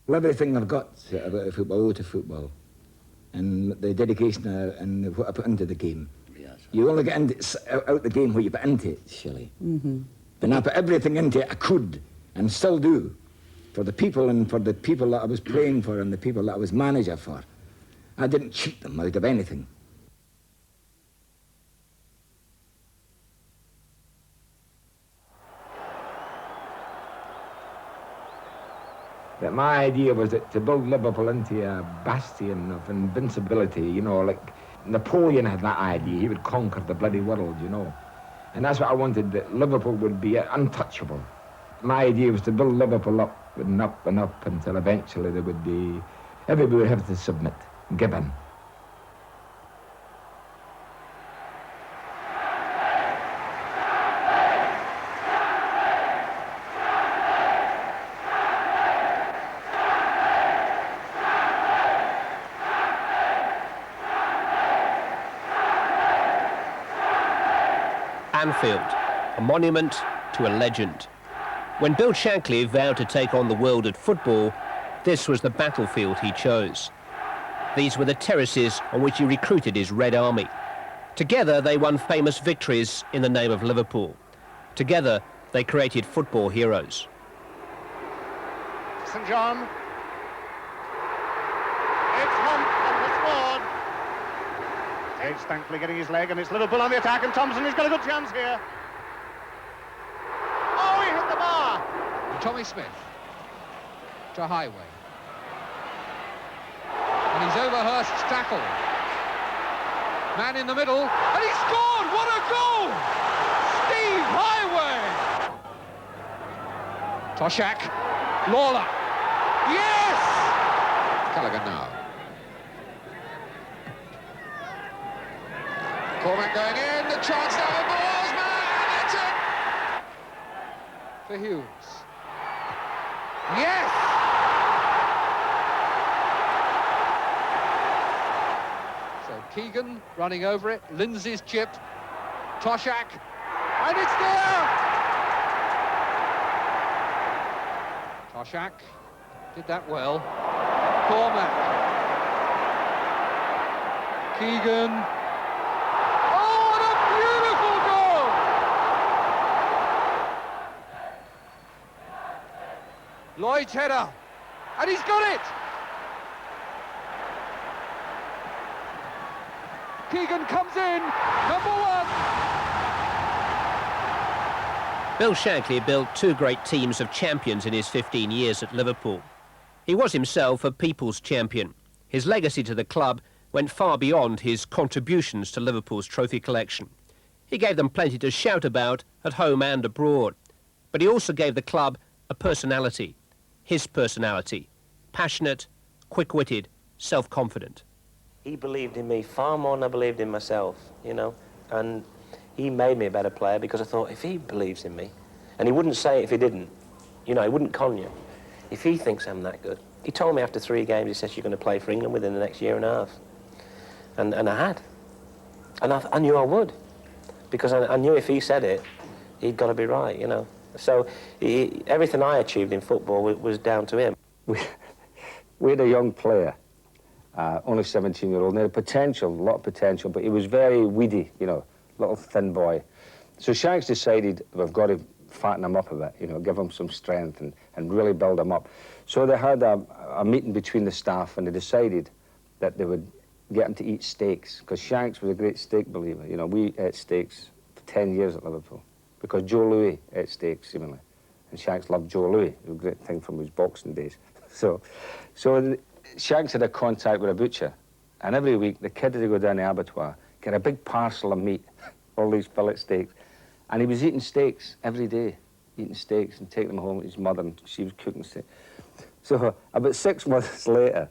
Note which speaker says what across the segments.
Speaker 1: Everything I've got about football, out of football, and the dedication and what I put into the game.
Speaker 2: Yes.
Speaker 1: You only get out the game what you put into it, Shelley. And I put everything into it I could, and still do, for the people and for the people that I was playing for and the people that I was manager for. I didn't cheat them out of anything. That my idea was that to build Liverpool into a bastion of invincibility, you know, like Napoleon had that idea. He would conquer the bloody world, you know. And that's what I wanted, that Liverpool would be untouchable. My idea was to build Liverpool up and up and up until eventually there would be, everybody would have to submit, give in.
Speaker 3: Anfield, a monument to a legend. When Bill Shankly vowed to take on the world at football, this was the battlefield he chose. These were the terraces on which he recruited his Red Army. Together they won famous victories in the name of Liverpool. Together they created football heroes.
Speaker 4: St John. It's Hunt and has scored. It's thankfully getting his leg, and it's Liverpool on the attack, and Thompson has got a good chance here. Oh, he hit the bar.
Speaker 5: Tommy Smith to Highway. And he's over Hurst's tackle. Man in the middle, and he scored! What a goal! Steve Highway! Toshak, Lawler. Yes! Callaghan now. Cormac going in, the chance now of Borsman, and it's it! For Hughes. Yes! So Keegan running over it, Lindsay's chipped, Toshak, and it's there! Toshak did that well. Cormac. Keegan. Oh, what a beautiful goal! Lloyd's header, and he's got it! Keegan comes in, number one!
Speaker 3: Bill Shankly built two great teams of champions in his 15 years at Liverpool. He was himself a people's champion. His legacy to the club went far beyond his contributions to Liverpool's trophy collection. He gave them plenty to shout about at home and abroad. But he also gave the club a personality. His personality. Passionate, quick-witted, self-confident.
Speaker 6: He believed in me far more than I believed in myself, you know, and he made me a better player because I thought, if he believes in me, and he wouldn't say it if he didn't, you know, he wouldn't con you. If he thinks I'm that good. He told me after 3 games, he says, you're going to play for England within the next year and a half. And I had. And I knew I would. Because I knew if he said it, he'd got to be right, you know. So everything I achieved in football was down to him.
Speaker 1: We had a young player, only 17-year-old, and he had potential, a lot of potential, but he was very weedy, you know, little thin boy. So Shanks decided we've got to fatten him up a bit, you know, give him some strength and really build him up. So they had a meeting between the staff, and they decided that they would get him to eat steaks, because Shanks was a great steak believer. You know, we ate steaks for 10 years at Liverpool, because Joe Louis ate steaks, seemingly. And Shanks loved Joe Louis. It was a great thing from his boxing days. So Shanks had a contact with a butcher, and every week the kid had to go down the abattoir, get a big parcel of meat, all these fillet steaks, and he was eating steaks every day, eating steaks and taking them home with his mother, and she was cooking steaks. So about 6 months later,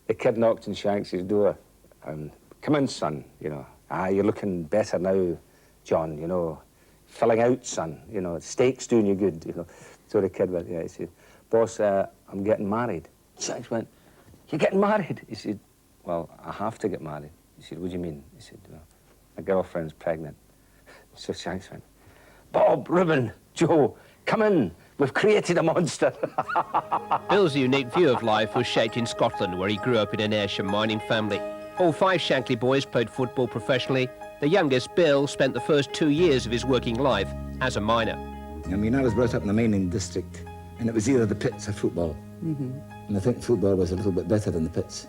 Speaker 1: the kid knocked on Shanks' door, and, come in, son, you know. You're looking better now, John, you know. Filling out, son, you know, steak's doing you good, you know. So the kid went, yeah, he said, boss, I'm getting married. Shanks went, you're getting married? He said, well, I have to get married. He said, what do you mean? He said, well, my girlfriend's pregnant. So Shanks went, Bob, Reuben, Joe, come in, We've created a monster.
Speaker 3: Bill's unique view of life was shaped in Scotland, where he grew up in an Ayrshire mining family. All 5 Shankly boys played football professionally. The youngest, Bill, spent the first 2 years of his working life as a miner.
Speaker 2: I mean, I was brought up in the mining district, and it was either the pits or football. And I think football was a little bit better than the pits.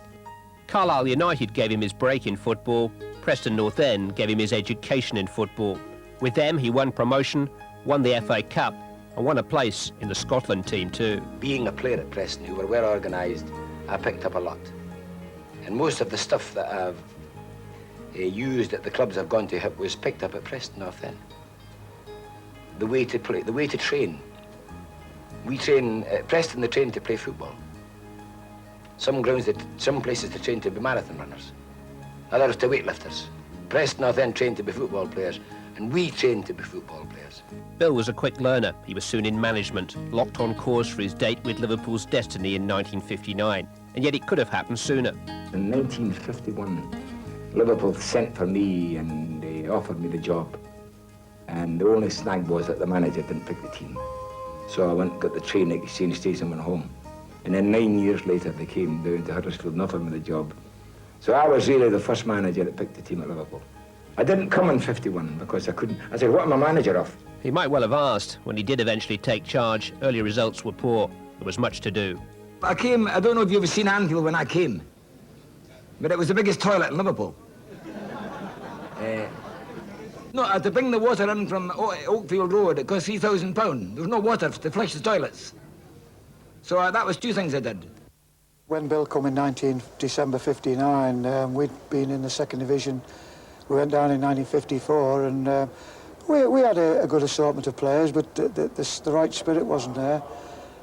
Speaker 3: Carlisle United gave him his break in football. Preston North End gave him his education in football. With them, he won promotion, won the FA Cup, and won a place in the Scotland team too.
Speaker 2: Being a player at Preston, who were well organised, I picked up a lot. And most of the stuff that I've used at the clubs I've gone to was picked up at Preston North End. The way to play, the way to train. We train, at Preston they train to play football. Some places they train to be marathon runners, others to weightlifters. Preston North End trained to be football players, and we trained to be football players.
Speaker 3: Bill was a quick learner. He was soon in management, locked on course for his date with Liverpool's destiny in 1959. And yet it could have happened sooner.
Speaker 2: In 1951, Liverpool sent for me and they offered me the job. And the only snag was that the manager didn't pick the team. So I went and got the train at Exchange Station and went home. And then 9 years later, they came down to Huddersfield and offered me the job. So I was really the first manager that picked the team at Liverpool. I didn't come in 51 because I couldn't. I said, what am I manager of?
Speaker 3: He might well have asked. When he did eventually take charge, early results were poor. There was much to do.
Speaker 2: I came, I don't know if you've ever seen Anfield when I came, but it was the biggest toilet in Liverpool. No, I had to bring the water in from Oakfield Road. It cost £3,000. There was no water to flush the toilets. So that was 2 things I did.
Speaker 7: When Bill come in December 59, we'd been in the 2nd division. We went down in 1954, and we had a good assortment of players, but the right spirit wasn't there.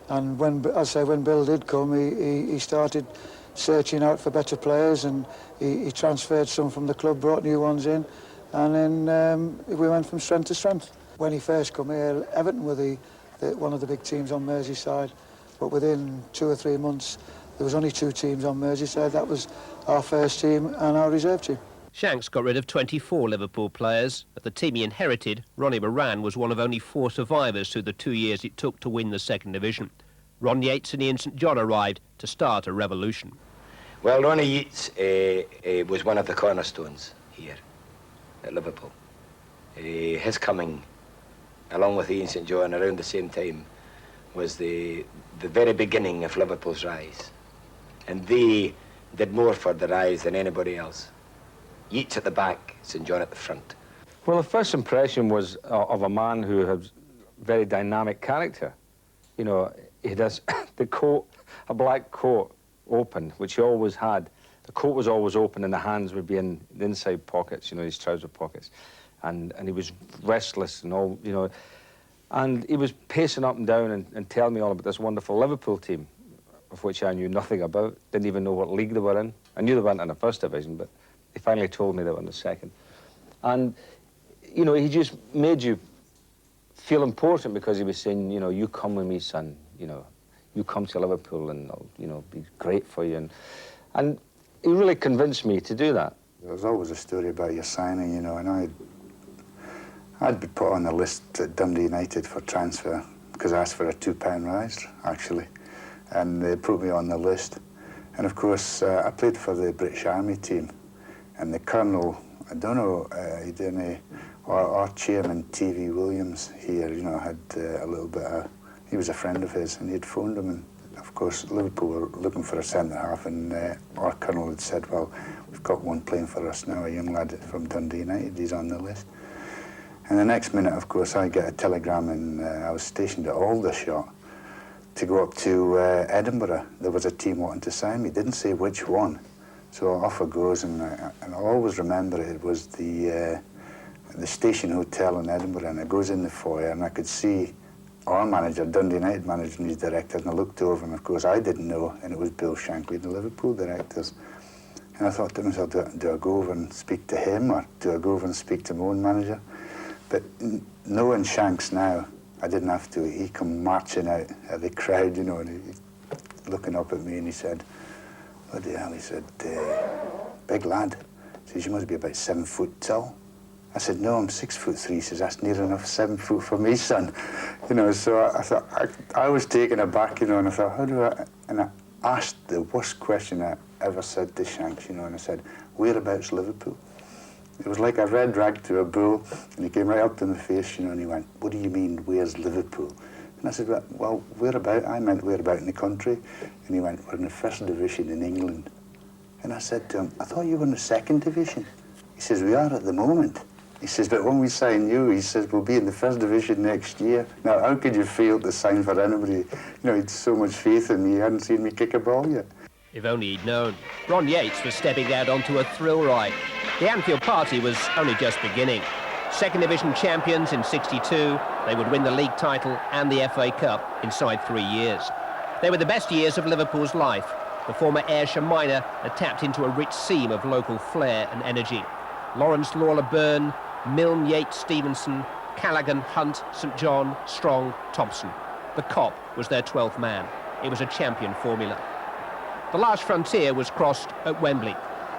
Speaker 7: And when Bill did come, he started searching out for better players, and he transferred some from the club, brought new ones in, and then we went from strength to strength. When he first come here, Everton were one of the big teams on Merseyside, but within 2 or 3 months, there was only 2 teams on Merseyside. That was our first team and our reserve team.
Speaker 3: Shanks got rid of 24 Liverpool players. At the team he inherited, Ronnie Moran was one of only 4 survivors through the 2 years it took to win the 2nd division. Ron Yates and Ian St John arrived to start a revolution.
Speaker 2: Well, Ronnie Yates was one of the cornerstones here at Liverpool. His coming, along with Ian St John around the same time, was the very beginning of Liverpool's rise. And they did more for the rise than anybody else. Yeats at the back, St John at the front.
Speaker 1: Well, the first impression was of a man who has very dynamic character. You know, he has the coat, a black coat, open, which he always had. The coat was always open and the hands would be in the inside pockets, you know, his trouser pockets. And he was restless and all, you know. And he was pacing up and down and telling me all about this wonderful Liverpool team, of which I knew nothing about, didn't even know what league they were in. I knew they weren't in the 1st division, but he finally told me they were in the 2nd. And, you know, he just made you feel important because he was saying, you know, you come with me, son, you know, you come to Liverpool and I'll, you know, be great for you. And he really convinced me to do that.
Speaker 8: There was always a story about your signing, you know, and I'd be put on the list at Dundee United for transfer because I asked for a £2 rise, actually, and they put me on the list. And of course, I played for the British Army team, and the Colonel, I don't know, our chairman, T.V. Williams here, you know, had a little bit of, he was a friend of his, and he'd phoned him, and of course, Liverpool were looking for a centre-half, and our Colonel had said, well, we've got one playing for us now, a young lad from Dundee United, he's on the list. And the next minute, of course, I get a telegram, and I was stationed at Aldershot to go up to Edinburgh. There was a team wanting to sign me, didn't say which one. So off I goes, and I'll always remember it was the Station Hotel in Edinburgh, and I goes in the foyer, and I could see our manager, Dundee United manager, and his director, and I looked over, and of course I didn't know, and it was Bill Shankly, the Liverpool directors. And I thought to myself, do I go over and speak to him, or do I go over and speak to my own manager? But knowing Shanks now, I didn't have to. He come marching out of the crowd, you know, and he looking up at me, and he said, bloody hell, he said, big lad. He says, you must be about 7 foot tall. I said, no, I'm 6'3". He says, that's near enough 7 foot for me, son. You know, so I thought, I was taken aback, you know, and I thought, how do I, and I asked the worst question I ever said to Shanks, you know, and I said, whereabouts Liverpool? It was like a red rag to a bull, and he came right up to my face, you know, and he went, what do you mean, where's Liverpool? And I said, well, whereabout? I meant whereabout in the country. And he went, we're in the 1st division in England. And I said to him, I thought you were in the 2nd division. He says, we are at the moment. He says, but when we sign you, he says, we'll be in the 1st division next year. Now, how could you fail to sign for anybody? You know, he had so much faith in me, he hadn't seen me kick a ball yet.
Speaker 3: If only he'd known. Ron Yates was stepping out onto a thrill ride. The Anfield party was only just beginning. 2nd division champions in '62, they would win the league title and the FA Cup inside 3 years. They were the best years of Liverpool's life. The former Ayrshire miner had tapped into a rich seam of local flair and energy. Lawrence Lawler-Byrne, Milne, Yates, Stevenson, Callaghan, Hunt, St John, Strong, Thompson. The Cop was their 12th man. It was a champion formula. The last frontier was crossed at Wembley.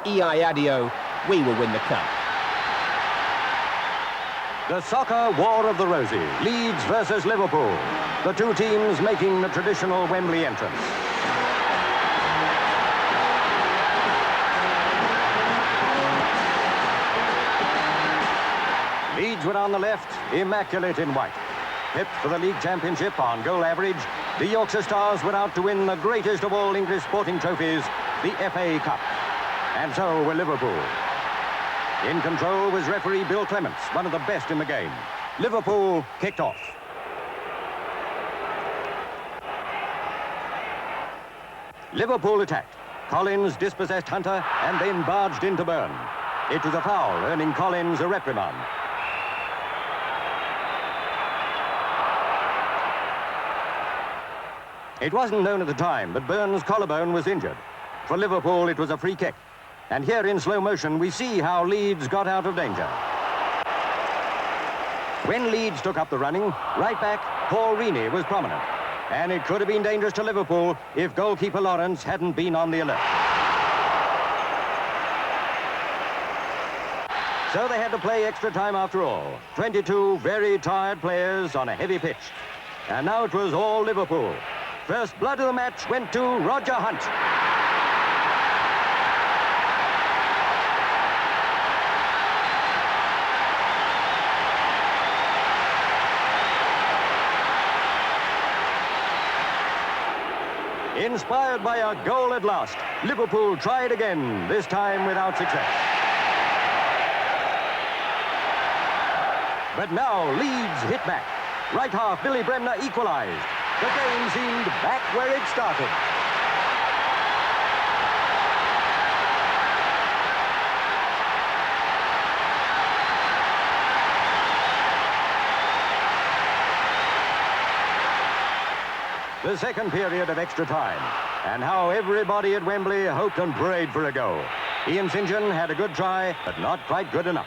Speaker 3: E.I. Adio, we will win the cup.
Speaker 9: The soccer war of the Rosy, Leeds versus Liverpool. The two teams making the traditional Wembley entrance. Leeds were on the left, immaculate in white. Pipped for the league championship on goal average, the Yorkshire Stars were out to win the greatest of all English sporting trophies, the FA Cup. And so were Liverpool. In control was referee Bill Clements, one of the best in the game. Liverpool kicked off. Liverpool attacked. Collins dispossessed Hunter and then barged into Byrne. It was a foul, earning Collins a reprimand. It wasn't known at the time, but Byrne's collarbone was injured. For Liverpool, it was a free kick. And here in slow motion, we see how Leeds got out of danger. When Leeds took up the running, right back, Paul Reaney was prominent. And it could have been dangerous to Liverpool if goalkeeper Lawrence hadn't been on the alert. So they had to play extra time after all. 22 very tired players on a heavy pitch. And now it was all Liverpool. First blood of the match went to Roger Hunt. Inspired by a goal at last, Liverpool tried again, this time without success. But now Leeds hit back. Right half, Billy Bremner equalized. The game seemed back where it started. The second period of extra time, and how everybody at Wembley hoped and prayed for a goal. Ian St John had a good try, but not quite good enough.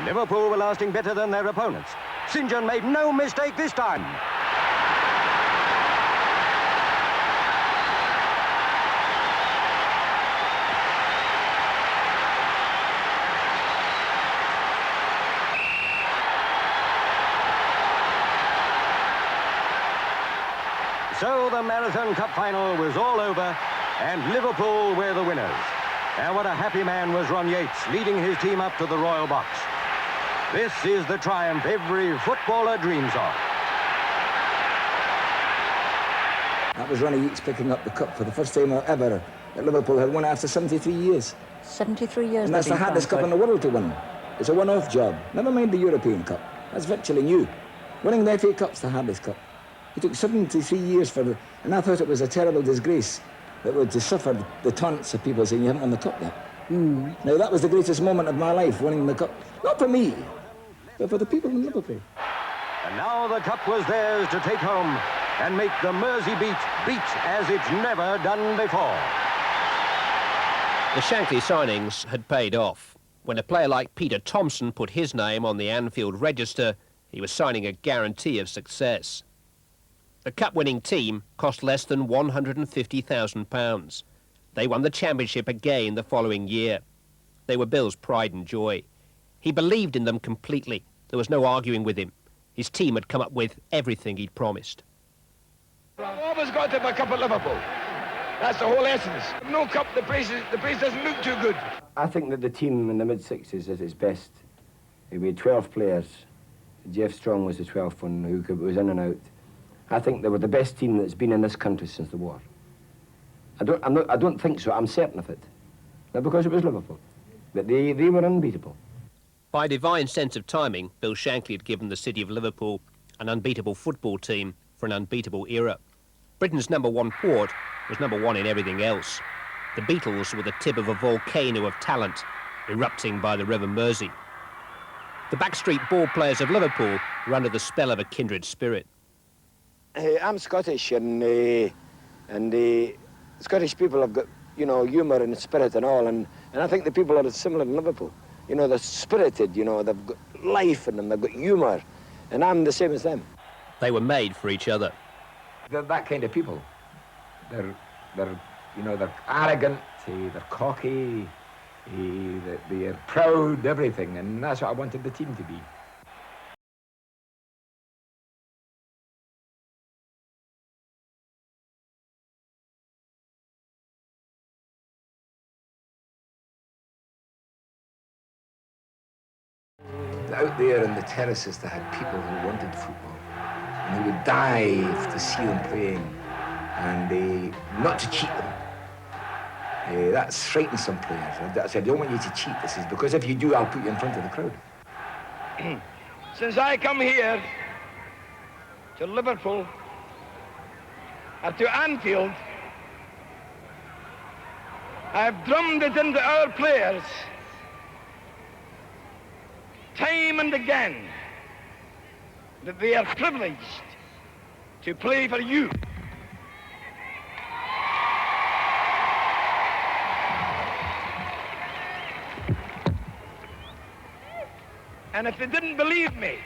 Speaker 9: Liverpool were lasting better than their opponents. St John made no mistake this time. So the Marathon Cup final was all over, and Liverpool were the winners. And what a happy man was Ron Yates, leading his team up to the royal box. This is the triumph every footballer dreams of.
Speaker 10: That was Ronnie Yates picking up the cup for the first time ever that Liverpool had won after 73 years.
Speaker 11: 73 years.
Speaker 10: And that's the hardest cup in the world to win. It's a one-off job. Never mind the European Cup. That's virtually new. Winning the FA Cup's the hardest cup. It took 73 years for and I thought it was a terrible disgrace that would to suffer the taunts of people saying you haven't won the cup yet. Now that was the greatest moment of my life, winning the cup. Not for me, but for the people in Liverpool.
Speaker 9: And now the cup was theirs to take home and make the Mersey beat as it's never done before.
Speaker 3: The Shankly signings had paid off. When a player like Peter Thompson put his name on the Anfield register, he was signing a guarantee of success. The cup-winning team cost less than £150,000. They won the championship again the following year. They were Bill's pride and joy. He believed in them completely. There was no arguing with him. His team had come up with everything he'd promised.
Speaker 11: I've always got to have a cup at Liverpool. That's the whole essence. No cup, the place doesn't look too good.
Speaker 2: I think that the team in the mid-60s is its best. We had 12 players. Jeff Strong was the 12th one who was in and out. I think they were the best team that's been in this country since the war. I don't think so. I'm certain of it. Not because it was Liverpool, but they were unbeatable.
Speaker 3: By a divine sense of timing, Bill Shankly had given the city of Liverpool an unbeatable football team for an unbeatable era. Britain's #1 port was #1 in everything else. The Beatles were the tip of a volcano of talent, erupting by the River Mersey. The backstreet ball players of Liverpool were under the spell of a kindred spirit.
Speaker 2: I'm Scottish, and Scottish people have got, you know, humour and spirit and all, and I think the people are similar in Liverpool. You know, they're spirited, you know, they've got life in them, they've got humour, and I'm the same as them.
Speaker 3: They were made for each other.
Speaker 2: They're that kind of people. They're arrogant, they're cocky, they're proud, everything, and that's what I wanted the team to be. Out there in the terraces, they had people who wanted football, and they would dive to see them playing, and not to cheat them. That's frightening some players. I said, I don't want you to cheat. This is because if you do, I'll put you in front of the crowd.
Speaker 11: Since I come here to Liverpool, or to Anfield, I've drummed it into our players time and again that they are privileged to play for you. And if they didn't believe me,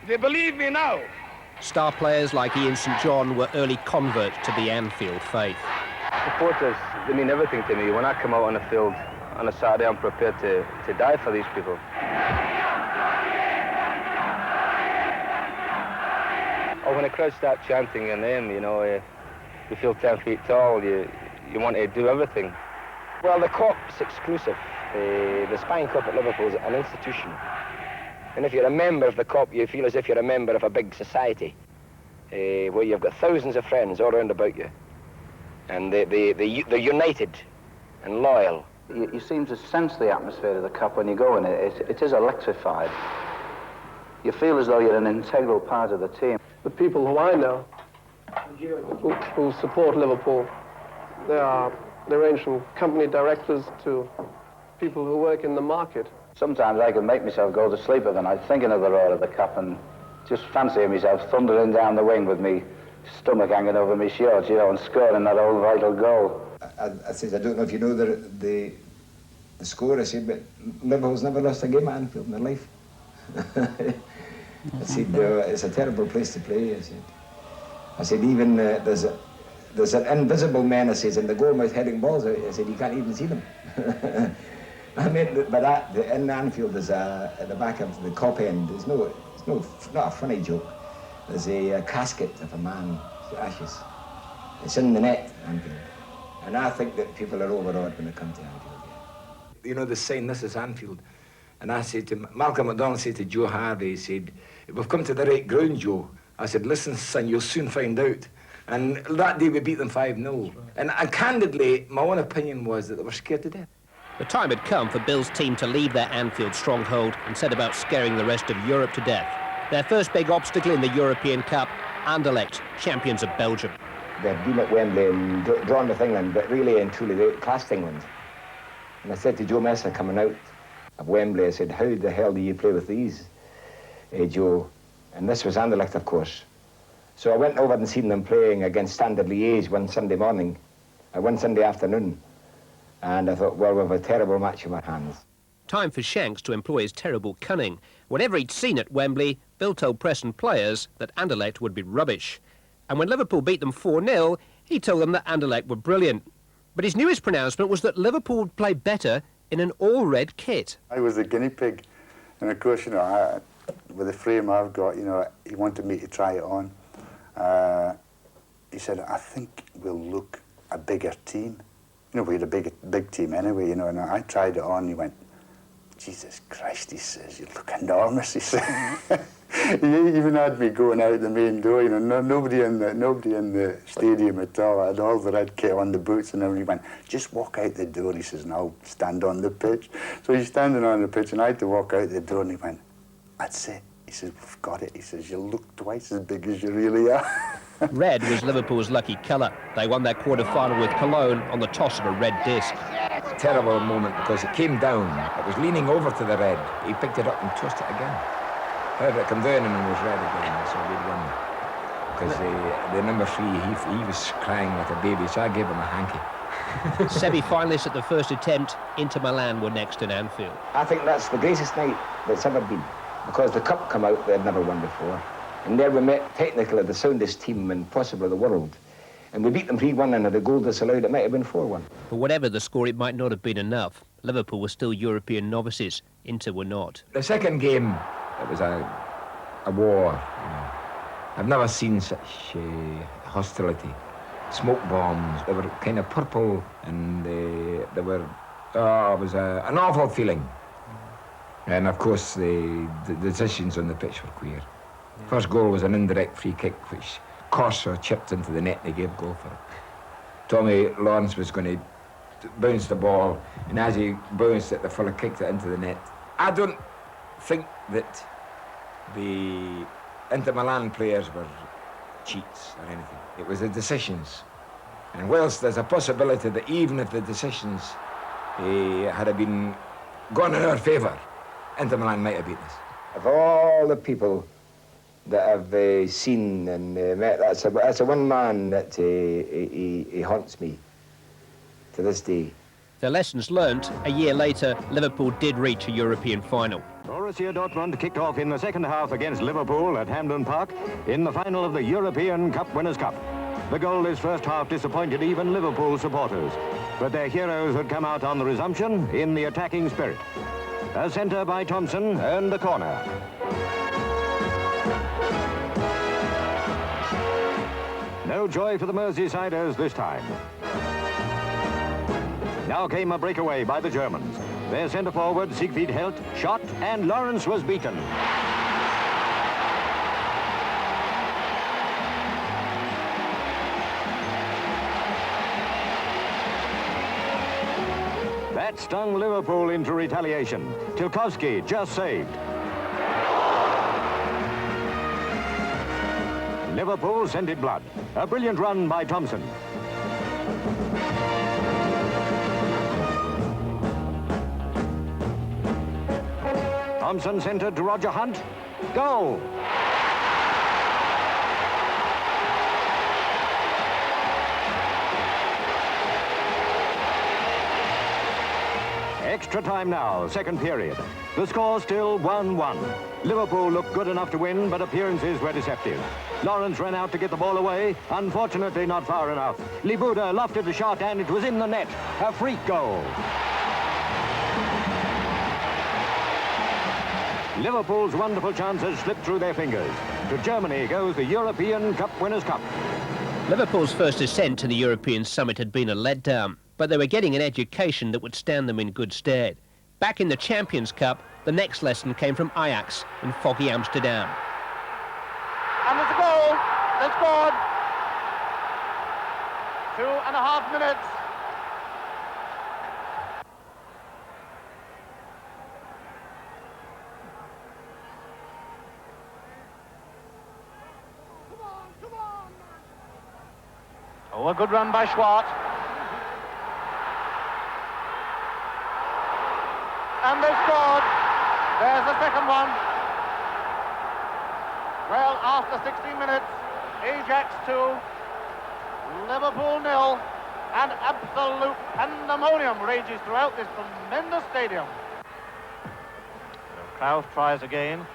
Speaker 11: they believe me now.
Speaker 3: Star players like Ian St John were early converts to the Anfield faith.
Speaker 1: Supporters, they mean everything to me. When I come out on the field on a Saturday, I'm prepared to die for these people. Or when the crowd start chanting your name, you know, you feel 10 feet tall, you want to do everything.
Speaker 2: Well, the Cup's exclusive. The Spine Cup at Liverpool is an institution. And if you're a member of the Cup, you feel as if you're a member of a big society, where you've got thousands of friends all around about you. And they're united and loyal.
Speaker 12: You seem to sense the atmosphere of the Cup when you go in it. It is electrified. You feel as though you're an integral part of the team.
Speaker 13: The people who I know who support Liverpool, they range from company directors to people who work in the market.
Speaker 12: Sometimes I can make myself go to sleep at the night thinking of the roar of the Cup and just fancying myself thundering down the wing with me stomach hanging over my shorts, you know, and scoring that old vital goal.
Speaker 10: I said, I don't know if you know the score. I said, but Liverpool's never lost a game at Anfield in their life. I said, it's a terrible place to play. I said, even there's an invisible man, I says, in the goal mouth heading balls. I said, you can't even see them. I mean, but in Anfield, there's at the back of the Kop end, it's not a funny joke. There's a casket of a man's ashes. It's in the net, Anfield. And I think that people are overawed when they come to Anfield. Yeah.
Speaker 2: You know, the sign, this is Anfield. And I said to Malcolm McDonald, said to Joe Harvey, he said, we've come to the right ground, Joe. I said, listen, son, you'll soon find out. And that day we beat them 5-0. And candidly, my own opinion was that they were scared to death.
Speaker 3: The time had come for Bill's team to leave their Anfield stronghold and set about scaring the rest of Europe to death. Their first big obstacle in the European Cup, Anderlecht, champions of Belgium.
Speaker 10: They've been at Wembley and drawn with England, but really and truly they classed England. And I said to Joe Messer coming out of Wembley, I said, how the hell do you play with these, Joe? And this was Anderlecht, of course. So I went over and seen them playing against Standard Liège one Sunday morning, one Sunday afternoon. And I thought, well, we have a terrible match in our hands.
Speaker 3: Time for Shanks to employ his terrible cunning. Whatever he'd seen at Wembley, Bill told Preston players that Anderlecht would be rubbish. And when Liverpool beat them 4-0, he told them that Anderlecht were brilliant. But his newest pronouncement was that Liverpool would play better in an all-red kit.
Speaker 8: I was the guinea pig, and of course, you know, with the frame I've got, you know, he wanted me to try it on. He said, I think we'll look a bigger team. You know, we had a big team anyway, you know, and I tried it on, he went, Jesus Christ, he says, you look enormous, he said. He even had me going out the main door, you know, nobody in the stadium at all. I had all the red kit on, the boots, and everything. He went, just walk out the door, he says, and I'll stand on the pitch. So he's standing on the pitch, and I had to walk out the door, and he went, that's it. He says, we've got it. He says, you look twice as big as you really are.
Speaker 3: Red was Liverpool's lucky colour. They won their quarter-final with Cologne on the toss of a red disc.
Speaker 10: Terrible moment because it came down. It was leaning over to the red. He picked it up and tossed it again. However, it came down and it was red again, so we'd won. Because the number 3, he was crying like a baby, so I gave him a hanky.
Speaker 3: Semi-finalists at the first attempt, Inter Milan were next in Anfield.
Speaker 12: I think that's the greatest night that's ever been, because the cup come out they'd never won before. And there we met technically the soundest team in possibly the world. And we beat them 3-1, and had a goal disallowed, it might have been 4-1.
Speaker 3: But whatever the score, it might not have been enough. Liverpool were still European novices. Inter were not.
Speaker 10: The second game, it was a war, you know. I've never seen such hostility. Smoke bombs, they were kind of purple, and they were, it was an awful feeling. And of course, the decisions on the pitch were queer. First goal was an indirect free kick, which Corser chipped into the net, and they gave goal for it. Tommy Lawrence was going to bounce the ball, and as he bounced it, the fella kicked it into the net. I don't think that the Inter Milan players were cheats or anything. It was the decisions. And whilst there's a possibility that even if the decisions had been gone in our favour, Inter Milan might have beat us.
Speaker 12: Of all the people that I've seen and met, that's the one man that he haunts me to this day.
Speaker 3: The lessons learnt, a year later, Liverpool did reach a European final.
Speaker 9: Borussia Dortmund kicked off in the second half against Liverpool at Hampden Park in the final of the European Cup Winners' Cup. The goalless first half disappointed even Liverpool supporters, but their heroes had come out on the resumption in the attacking spirit. A centre by Thompson earned the corner. No joy for the Merseysiders this time. Now came a breakaway by the Germans. Their centre-forward, Siegfried Helt, shot, and Lawrence was beaten. That stung Liverpool into retaliation. Tilkowski just saved. Liverpool scented blood. A brilliant run by Thompson. Thompson centred to Roger Hunt. Goal! Extra time now, second period. The score still 1-1. Liverpool looked good enough to win, but appearances were deceptive. Lawrence ran out to get the ball away, unfortunately not far enough. Libuda lofted the shot, and it was in the net. A freak goal. Liverpool's wonderful chances slipped through their fingers. To Germany goes the European Cup Winners' Cup.
Speaker 3: Liverpool's first ascent to the European summit had been a letdown, but they were getting an education that would stand them in good stead. Back in the Champions Cup, the next lesson came from Ajax in foggy Amsterdam.
Speaker 4: And there's a goal. They scored. 2.5 minutes. Oh, a good run by Schwartz. And they scored. There's the second one. Well, after 16 minutes, Ajax 2, Liverpool 0, and absolute pandemonium rages throughout this tremendous stadium. Kraus tries again.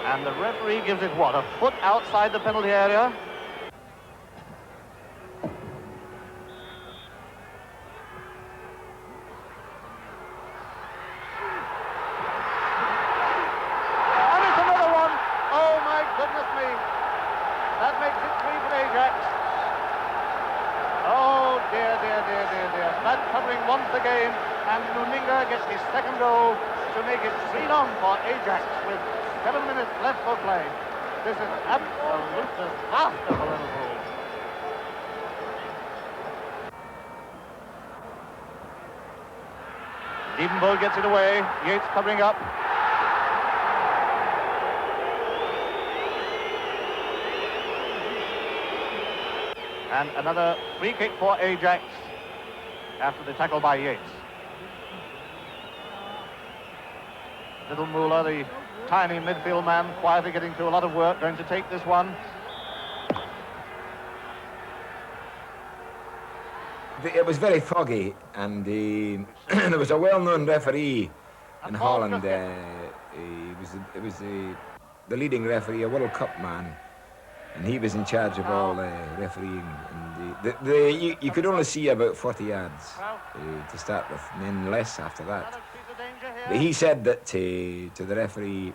Speaker 4: And the referee gives it, what, a foot outside the penalty area? And it's another one! Oh, my goodness me! That makes it 3 for Ajax. Oh, dear, dear, dear, dear, dear. That covering once again, and Nuninga gets his second goal to make it 3-0 for Ajax with 7 minutes left for play. This is absolute disaster for Liverpool. Liebenberg gets it away. Yates covering up. And another free kick for Ajax after the tackle by Yates. Little Muller, the tiny midfield man, quietly getting through a lot of work, going to take this one.
Speaker 10: It was very foggy, and there was a well-known referee in Holland. It was the leading referee, a World Cup man, and he was in charge of all refereeing. And you could only see about 40 yards to start with, and then less after that. But he said that to the referee,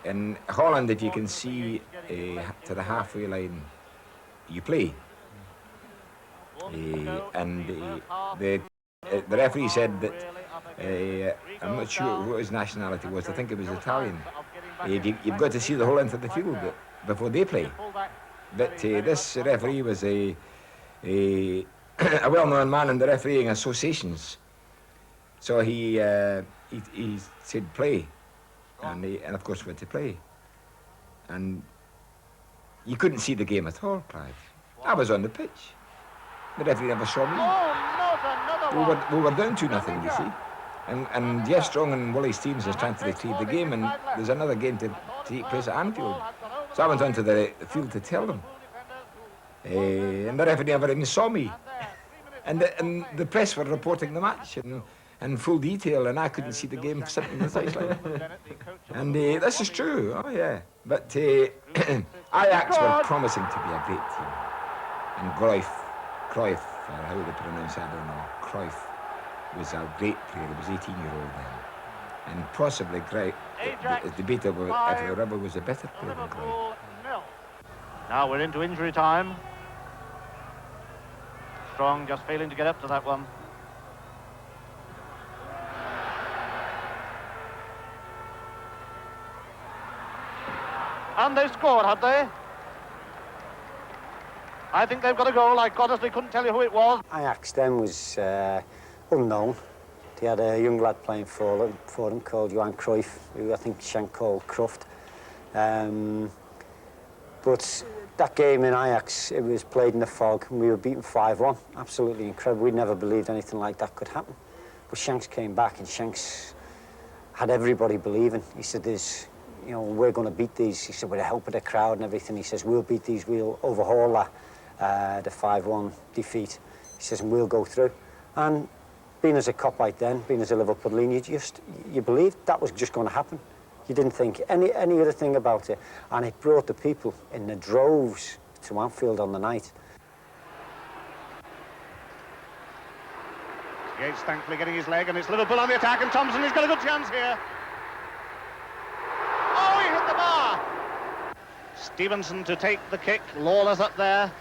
Speaker 10: in Holland, if you can see to the halfway line, you play. And the referee said that, I'm not sure what his nationality was, I think it was Italian. You've got to see the whole length of the field before they play. But this referee was a well-known man in the refereeing associations. So he said play, and of course went to play. And you couldn't see the game at all, Clive. I was on the pitch. The referee never saw me. We were down 2-0, you see. And Jeff Strong and Willie Stevens is trying to retrieve the game, and there's another game to take place at Anfield. So I went onto the field to tell them. And the referee never even saw me. And the press were reporting the match in full detail, and I couldn't see the game sitting in the sideline. And this is true, oh yeah. But Ajax were promising to be a great team. And Cruyff, or how they pronounce it, I don't know, Cruyff was a great player. He was 18-year-old then. And possibly Cruyff, it's debatable if the Rebel was a better player than Cruyff.
Speaker 4: Now we're into injury time. Strong just failing to get up to that one. And they scored, have they? I think they've got a goal. I honestly couldn't tell you who it was.
Speaker 14: Ajax then was unknown. They had a young lad playing for them called Johan Cruyff, who I think Shanks called Cruft. But that game in Ajax, it was played in the fog, and we were beaten 5-1. Absolutely incredible. We never believed anything like that could happen. But Shanks came back, and Shanks had everybody believing. He said, we're going to beat these. He said, with the help of the crowd and everything. He says, we'll beat these, we'll overhaul that, the 5-1 defeat. He says, and we'll go through. And being as a Coppite then, being as a Liverpudlian, you believed that was just going to happen. You didn't think any other thing about it. And it brought the people in the droves to Anfield on the night.
Speaker 4: Yates thankfully getting his leg, and it's Liverpool on the attack, and Thompson has got a good chance here. Oh, he hit the bar! Stevenson to take the kick, Lawless up there.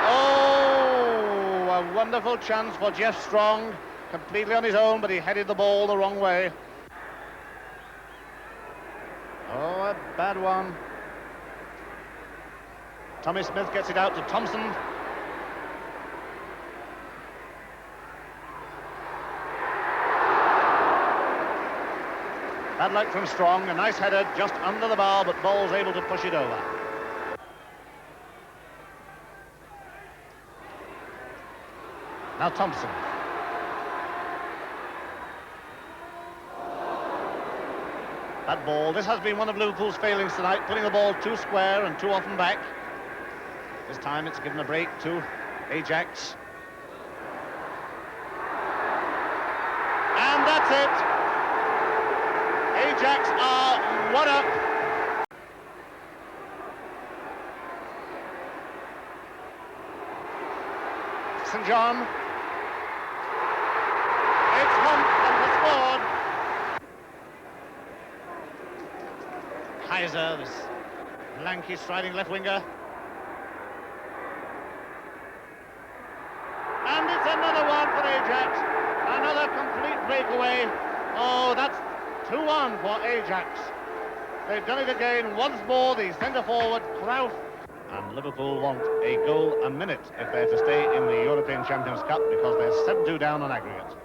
Speaker 4: Oh, a wonderful chance for Jeff Strong, completely on his own, but he headed the ball the wrong way. Oh, a bad one. Tommy Smith gets it out to Thompson. Bad luck from Strong, a nice header just under the bar, but Ball's able to push it over. Now Thompson. That ball, this has been one of Liverpool's failings tonight, putting the ball too square and too often back. This time it's given a break to Ajax. And that's it. Ajax are 1 up. St. John. It's Hunt and has scored. Kaiser, this lanky striding left winger. And it's another one for Ajax. Another complete breakaway. Oh, that's 2-1 for Ajax. They've done it again once more, the centre-forward, Krauf. And Liverpool want a goal a minute if they're to stay in the European Champions Cup because they're 7-2 down on aggregate.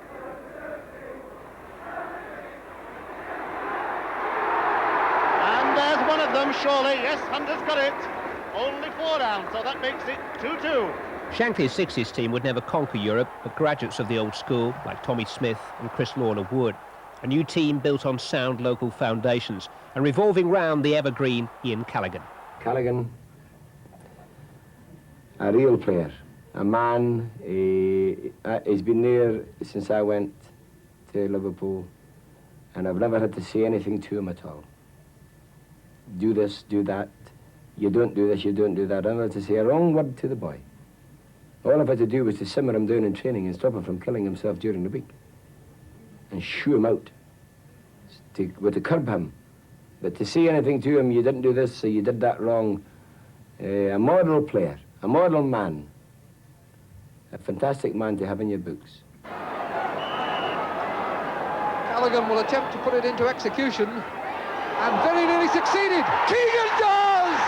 Speaker 4: And there's one of them, surely. Yes, Hunter's got it. Only 4 down, so that makes it 2-2.
Speaker 3: Shankly's Sixes team would never conquer Europe, but graduates of the old school, like Tommy Smith and Chris Lorna, would. A new team built on sound local foundations and revolving round the evergreen Ian Callaghan.
Speaker 15: Callaghan, a real player, a man. He's been there since I went to Liverpool, and I've never had to say anything to him at all. Do this, do that. You don't do this, you don't do that. I never had to say a wrong word to the boy. All I've had to do was to simmer him down in training and stop him from killing himself during the week. And shoo him out, to curb him. But to say anything to him, you didn't do this, so you did that wrong. A model player, a model man. A fantastic man to have in your books.
Speaker 5: Callaghan will attempt to put it into execution, and very nearly succeeded. Keegan does!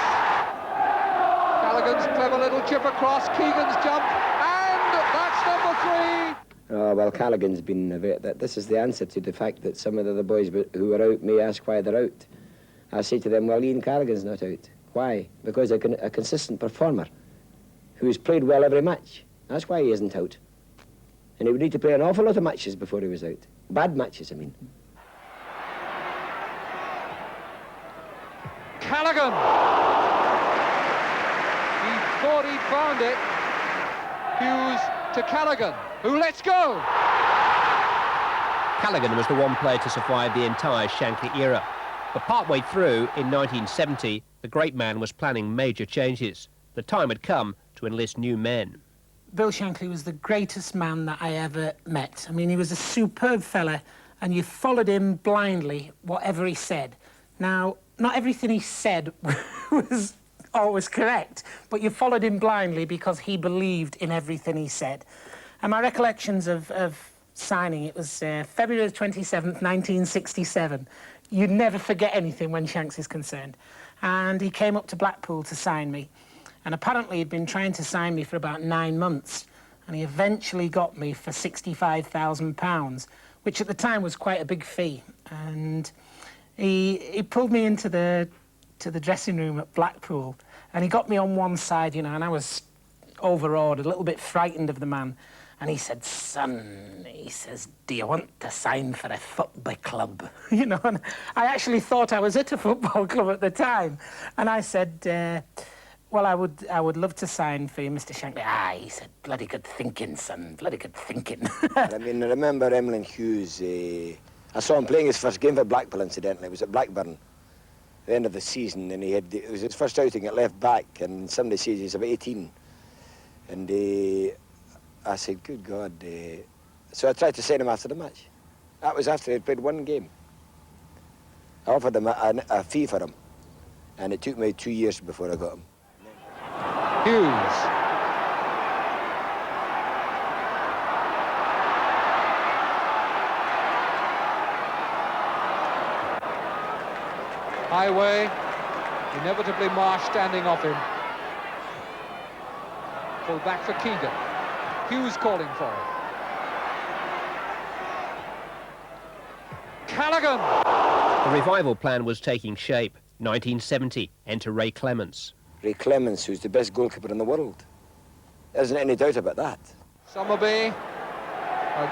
Speaker 5: Callaghan's clever little chip across, Keegan's jump, and that's number 3.
Speaker 15: Oh, well, Callaghan's been a bit... This is the answer to the fact that some of the other boys who are out may ask why they're out. I say to them, well, Ian Callaghan's not out. Why? Because a consistent performer who's played well every match. That's why he isn't out. And he would need to play an awful lot of matches before he was out. Bad matches, I mean.
Speaker 5: Callaghan! He thought he'd found it. Hughes to Callaghan, who lets go!
Speaker 3: Callaghan was the one player to survive the entire Shankly era. But partway through, in 1970, the great man was planning major changes. The time had come to enlist new men.
Speaker 16: Bill Shankly was the greatest man that I ever met. I mean, he was a superb fella, and you followed him blindly, whatever he said. Now, not everything he said was always correct, but you followed him blindly because he believed in everything he said. And my recollections of signing, it was February 27th, 1967. You'd never forget anything when Shanks is concerned. And he came up to Blackpool to sign me. And apparently he'd been trying to sign me for about 9 months. And he eventually got me for £65,000, which at the time was quite a big fee. And he pulled me into the dressing room at Blackpool. And he got me on one side, you know, and I was overawed, a little bit frightened of the man. And he said, son, he says, do you want to sign for a football club? You know, and I actually thought I was at a football club at the time. And I said, well, I would love to sign for you, Mr. Shankly. Ah, he said, bloody good thinking, son, bloody good thinking.
Speaker 15: I mean, I remember Emlyn Hughes. I saw him playing his first game for Blackpool, incidentally. It was at Blackburn, at the end of the season, and it was his first outing at left back, and somebody says he's about 18. And I said, good God. So I tried to sign him after the match. That was after he'd played 1 game. I offered him a fee for him, and it took me 2 years before I got him.
Speaker 5: Hughes. Highway, inevitably Marsh standing off him. Full back for Keegan. Hughes calling for it. Callaghan!
Speaker 3: The revival plan was taking shape. 1970, enter Ray Clemence.
Speaker 15: Ray Clemence, who's the best goalkeeper in the world. There isn't any doubt about that.
Speaker 5: Summerby.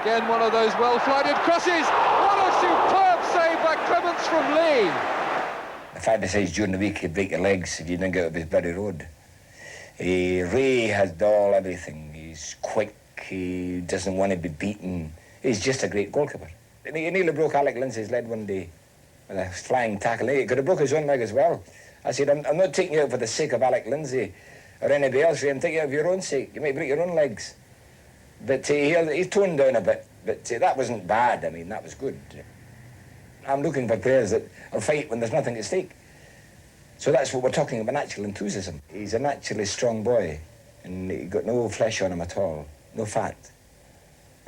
Speaker 5: Again, one of those well-flighted crosses. What a superb save by Clemence from Lee.
Speaker 15: The fact that says during the week he'd break your legs if you didn't get up his bloody road.
Speaker 17: Ray has everything. He's quick, he doesn't want to be beaten. He's just a great goalkeeper. And he nearly broke Alec Lindsay's leg one day with a flying tackle. He could have broke his own leg as well. I said, I'm not taking you out for the sake of Alec Lindsay or anybody else, Ray. I'm taking you out for your own sake. You might break your own legs. But he toned down a bit. But that wasn't bad. I mean, that was good. I'm looking for players that will fight when there's nothing at stake. So that's what we're talking about, natural enthusiasm. He's a naturally strong boy, and he got no flesh on him at all, no fat.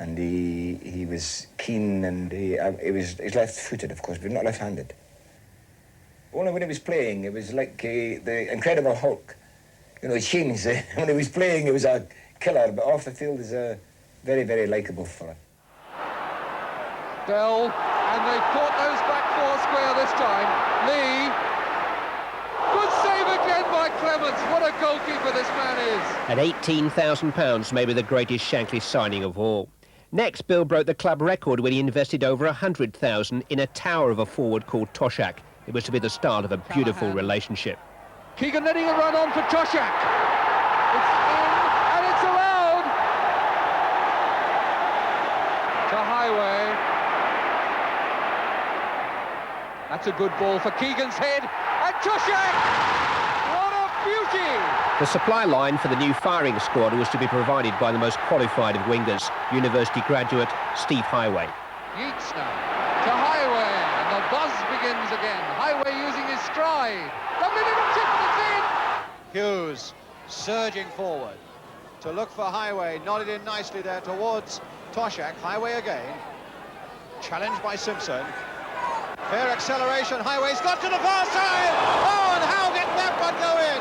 Speaker 17: And he was keen, and he's left-footed, of course, but not left-handed. Only when he was playing, it was like the Incredible Hulk. You know, Shanks, when he was playing, he was a killer, but off the field, he's a very, very likeable fella.
Speaker 5: Bell, and they caught those back four square this time. Lee. Good save again by Clements. What a goalkeeper this man is.
Speaker 3: At £18,000, maybe the greatest Shankly signing of all. Next, Bill broke the club record when he invested over £100,000 in a tower of a forward called Toshak. It was to be the start of a beautiful relationship.
Speaker 5: Keegan letting a run on for Toshak. It's in, and it's allowed. To Highway. That's a good ball for Keegan's head. And Toshak! What a beauty!
Speaker 3: The supply line for the new firing squad was to be provided by the most qualified of wingers, university graduate Steve Highway.
Speaker 5: Yeats now to Highway, and the buzz begins again. Highway using his stride. Lovely little chip that's in.
Speaker 18: Hughes surging forward to look for Highway, nodded in nicely there towards Toshak. Highway again, challenged by Simpson. Fair acceleration, Highway's got to the far side! Oh, and how did that one go in?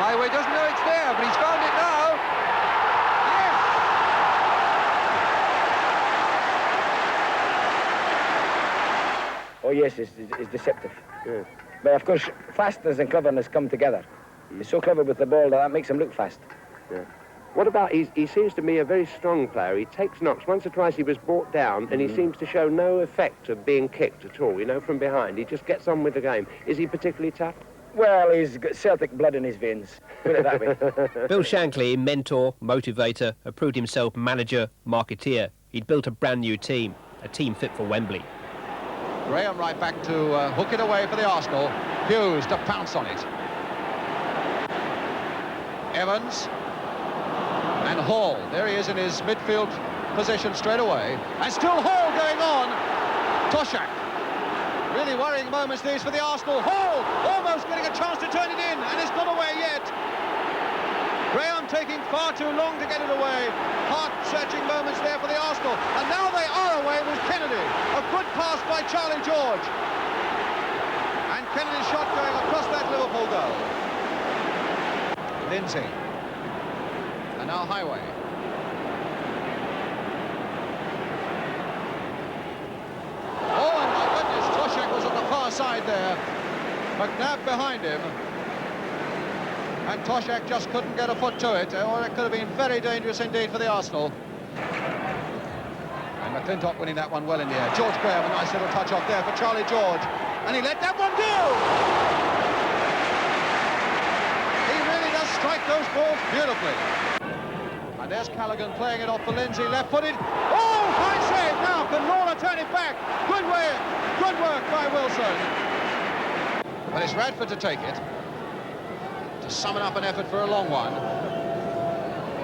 Speaker 5: Highway doesn't know it's there, but he's found it now. Yes!
Speaker 15: Oh yes, it's deceptive. Yeah. But of course, fastness and cleverness come together. He's so clever with the ball that makes him look fast.
Speaker 19: Yeah. What about, he seems to me a very strong player. He takes knocks. Once or twice he was brought down, and he seems to show no effect of being kicked at all, you know, from behind. He just gets on with the game. Is he particularly tough?
Speaker 15: Well, he's got Celtic blood in his veins, put it that way.
Speaker 3: Bill Shankly, mentor, motivator, had proved himself manager, marketeer. He'd built a brand new team, a team fit for Wembley.
Speaker 18: Graham right back to hook it away for the Arsenal. Hughes to pounce on it. Evans. And Hall, there he is in his midfield position straight away. And still Hall going on. Toshak. Really worrying moments these for the Arsenal. Hall almost getting a chance to turn it in, and it's not away yet. Graham taking far too long to get it away. Heart-searching moments there for the Arsenal. And now they are away with Kennedy. A good pass by Charlie George. And Kennedy's shot going across that Liverpool goal. Lindsay. And now Highway. Oh, and my goodness, Toshak was at the far side there. McNabb behind him. And Toshak just couldn't get a foot to it, or it could have been very dangerous indeed for the Arsenal. And McClintock winning that one well in the air. George Graham, a nice little touch off there for Charlie George. And he let that one go! He really does strike those balls beautifully. And there's Callaghan playing it off for Lindsay, left-footed. Oh, fine save! Now can Lawler turn it back? Good work by Wilson. But it's Radford to take it, to summon up an effort for a long one.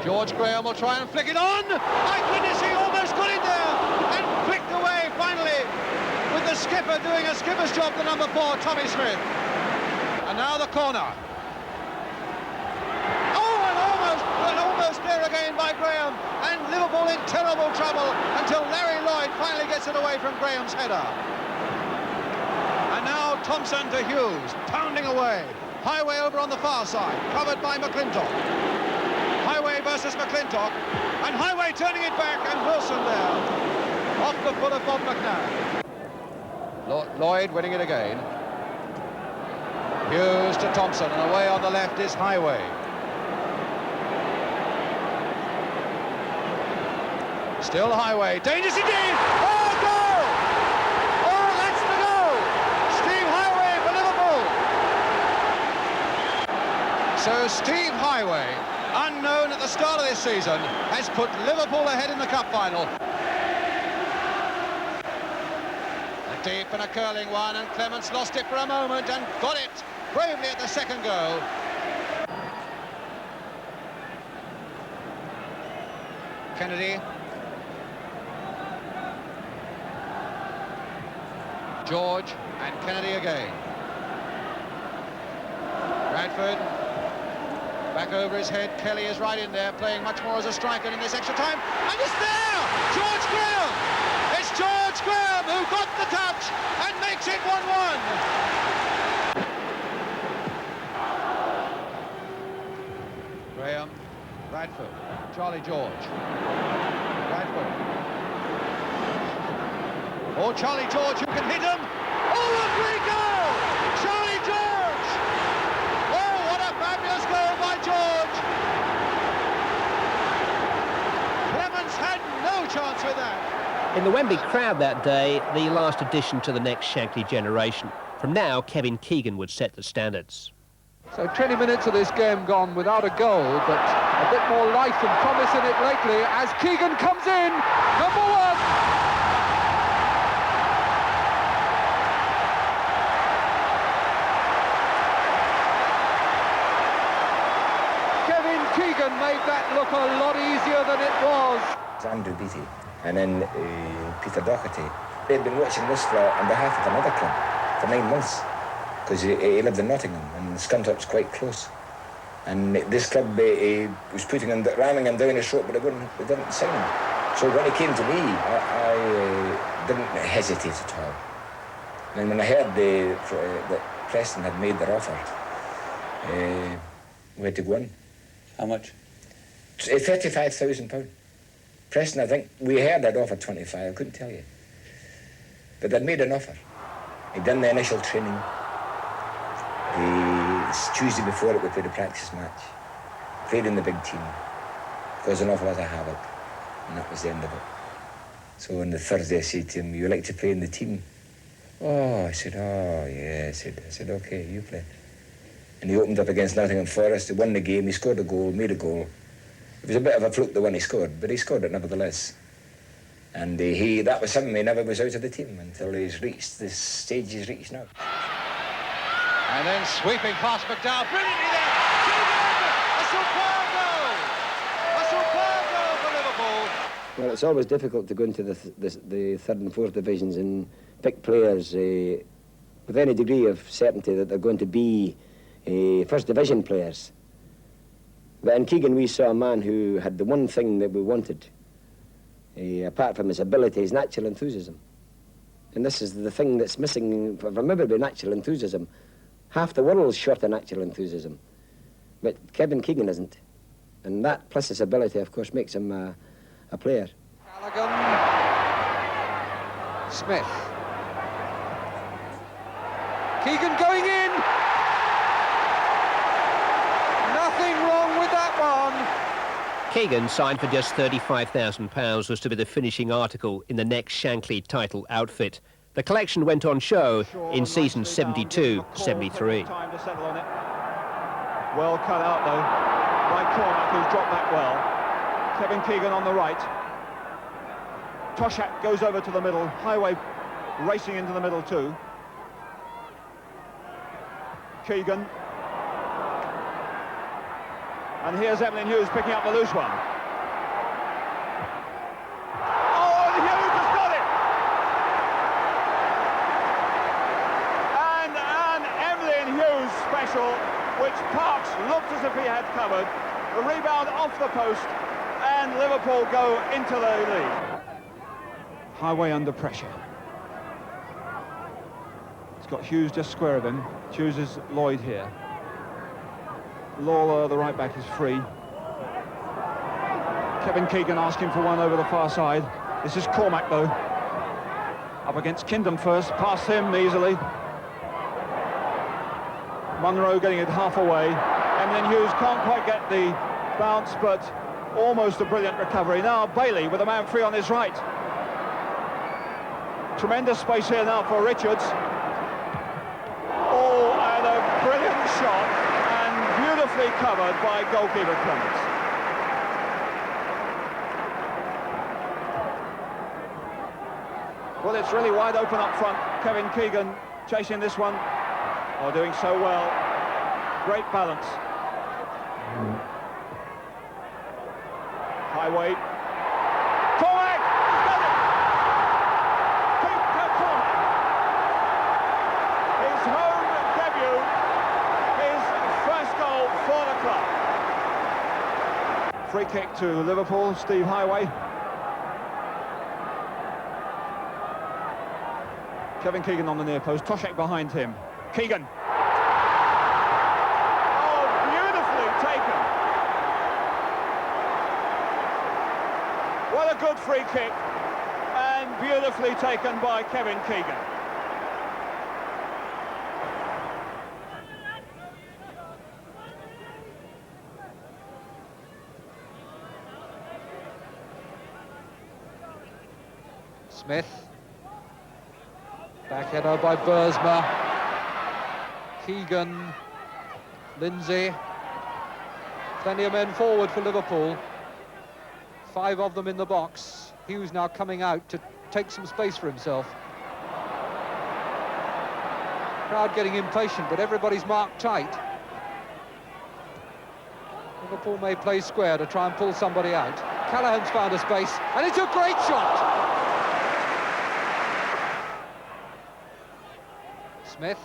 Speaker 18: George Graham will try and flick it on. My goodness, he almost got it there and flicked away finally, with the skipper doing a skipper's job, the number 4, Tommy Smith. And now the corner. Almost there again by Graham, and Liverpool in terrible trouble until Larry Lloyd finally gets it away from Graham's header. And now Thompson to Hughes, pounding away. Highway over on the far side, covered by McClintock. Highway versus McClintock, and Highway turning it back, and Wilson there, off the foot of Bob McNabb. Lloyd winning it again. Hughes to Thompson, and away on the left is Highway. Still Highway, dangerous indeed! Oh, goal! Oh, that's the goal! Steve Highway for Liverpool! So Steve Highway, unknown at the start of this season, has put Liverpool ahead in the cup final. A deep and a curling one, and Clements lost it for a moment and got it bravely at the second goal. Kennedy. George and Kennedy again. Bradford. Back over his head. Kelly is right in there, playing much more as a striker in this extra time. And it's there! George Graham! It's George Graham who got the touch and makes it 1-1. Graham. Bradford. Charlie George. Bradford. Oh, Charlie George, who can hit him. Oh, a free goal! Charlie George! Oh, what a fabulous goal by George! Clements had no chance with that.
Speaker 3: In the Wembley crowd that day, the last addition to the next Shankly generation. From now, Kevin Keegan would set the standards.
Speaker 5: So 20 minutes of this game gone without a goal, but a bit more life and promise in it lately as Keegan comes in, number 1. Kevin Keegan made that look a lot easier than it was.
Speaker 17: Andrew Beattie and then Peter Doherty. They'd been watching this on behalf of another club for 9 months. Because he lived in Nottingham, and Scunthorpe's quite close. And this club was putting him, ramming him down his throat, but they didn't sign him. So when he came to me, I didn't hesitate at all. And when I heard that Preston had made their offer, we had to go in.
Speaker 20: How much?
Speaker 17: £35,000. Preston, I think, we heard they'd offered 25, I couldn't tell you. But they'd made an offer. He'd done the initial training. Tuesday before it, we played a practice match. Played in the big team. Caused an awful lot of havoc. And that was the end of it. So on the Thursday I said to him, "You like to play in the team?" "Oh," I said, "oh, yeah." I said, "Okay, you play." And he opened up against Nottingham Forest. He won the game. He scored a goal, made a goal. It was a bit of a fluke the one he scored, but he scored it nevertheless. And that was something he never was out of the team until he's reached this stage he's reached now.
Speaker 18: And then sweeping past McDowell, brilliantly there. Keegan! A superb goal! A superb goal for Liverpool.
Speaker 15: Well, it's always difficult to go into the third and fourth divisions and pick players with any degree of certainty that they're going to be first division players. But in Keegan, we saw a man who had the one thing that we wanted, apart from his ability, his natural enthusiasm. And this is the thing that's missing from everybody, natural enthusiasm. Half the world's short of natural enthusiasm. But Kevin Keegan isn't. And that, plus his ability, of course, makes him a player.
Speaker 5: Callaghan. Smith. Keegan going in. Nothing wrong with that one.
Speaker 3: Keegan, signed for just £35,000, was to be the finishing article in the next Shankly title outfit. The collection went on show in season 72-73.
Speaker 21: Time to settle on it. Well cut out though by Cormac, who's dropped back well. Kevin Keegan on the right. Toshak goes over to the middle. Highway racing into the middle too. Keegan. And here's Emlyn Hughes picking up the loose one. Which Parks looked as if he had covered. The rebound off the post, and Liverpool go into the lead. Highway under pressure. He's got Hughes just square of him. Chooses Lloyd here. Lawler, the right back, is free. Kevin Keegan asking for one over the far side. This is Cormac though. Up against Kingdom first, past him easily. Munro getting it half away. Emlyn Hughes can't quite get the bounce, but almost a brilliant recovery. Now Bailey with a man free on his right. Tremendous space here now for Richards. Oh, and a brilliant shot, and beautiful beautifully covered by goalkeeper Clements. Well, it's really wide open up front. Kevin Keegan chasing this one, or doing so well. Great balance. Highway. Cormac! He's done it! Peter Cormac. His home debut. His first goal for the club. Free kick to Liverpool, Steve Highway. Kevin Keegan on the near post, Toshek behind him. Keegan. Oh, beautifully taken. What a good free kick, and beautifully taken by Kevin Keegan.
Speaker 5: Smith. Back header by Bursma. Keegan. Lindsay. Plenty of men forward for Liverpool. 5 of them in the box. Hughes now coming out to take some space for himself. Crowd getting impatient, but everybody's marked tight. Liverpool may play square to try and pull somebody out. Callaghan's found a space, and it's a great shot! Smith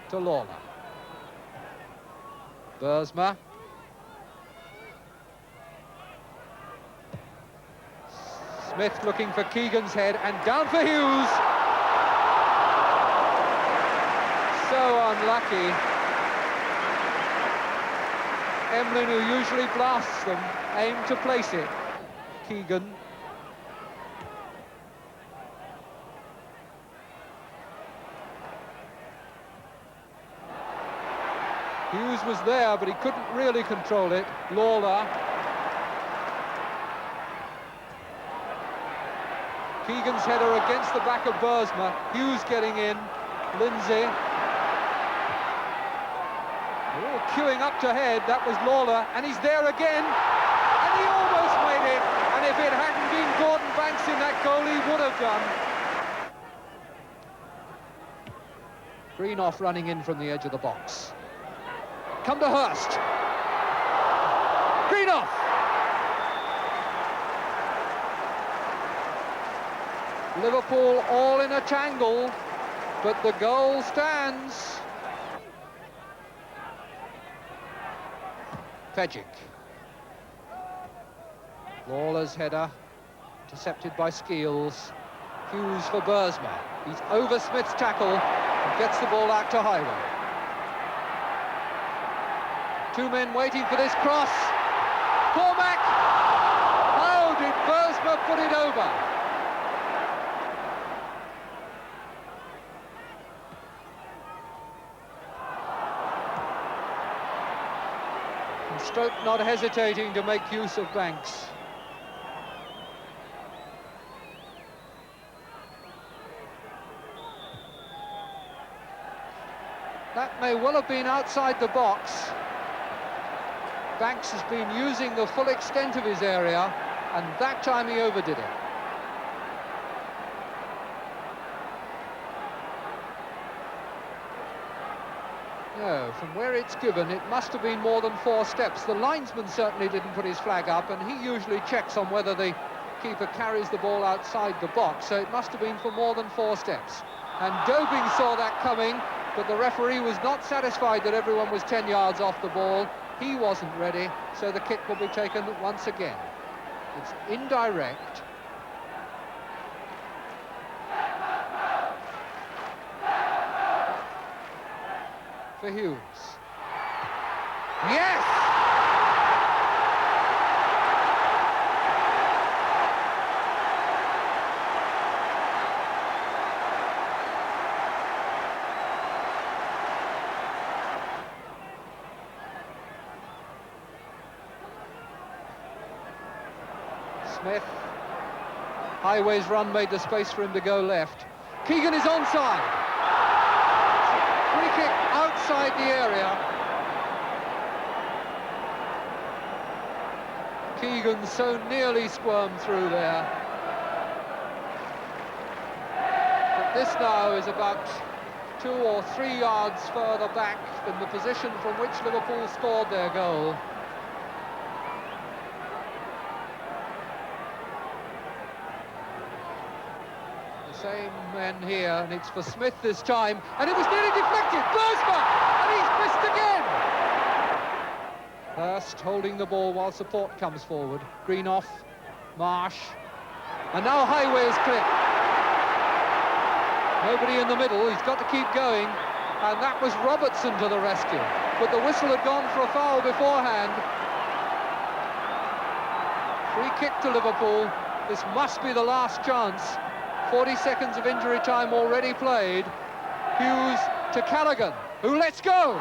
Speaker 5: to Lawler. Bursma. Smith looking for Keegan's head, and down for Hughes. So unlucky. Emlyn, who usually blasts them, aimed to place it. Keegan. Hughes was there, but he couldn't really control it. Lawler. Keegan's header against the back of Bursma. Hughes getting in. Lindsay. Oh, queuing up to head. That was Lawler, and he's there again. And he almost made it. And if it hadn't been Gordon Banks in that goal, he would have done. Greenoff running in from the edge of the box. Come to Hurst. Greenoff. Liverpool all in a tangle, but the goal stands. Pejic. Lawler's header, intercepted by Skeels. Hughes for Bursma. He's over Smith's tackle and gets the ball out to Highway. 2 men waiting for this cross. Cormac! How did Bursma put it over? And Stoke not hesitating to make use of Banks. That may well have been outside the box. Banks has been using the full extent of his area, and that time he overdid it. No, from where it's given, it must have been more than 4 steps. The linesman certainly didn't put his flag up, and he usually checks on whether the keeper carries the ball outside the box, so it must have been for more than 4 steps. And Dobing saw that coming, but the referee was not satisfied that everyone was 10 yards off the ball. He wasn't ready, so the kick will be taken once again. It's indirect. For Hughes. Yes! Smith. Highway's run made the space for him to go left. Keegan is onside. Free kick outside the area. Keegan so nearly squirmed through there. But this now is about 2 or 3 yards further back than the position from which Liverpool scored their goal. The same men here, and it's for Smith this time, and it was nearly deflected. Bosma, and he's missed again. Hurst holding the ball while support comes forward. Greenoff, Marsh, and now Highway is clipped. Nobody in the middle, he's got to keep going, and that was Robertson to the rescue. But the whistle had gone for a foul beforehand. Free kick to Liverpool. This must be the last chance. 40 seconds of injury time already played. Hughes to Callaghan, who lets go.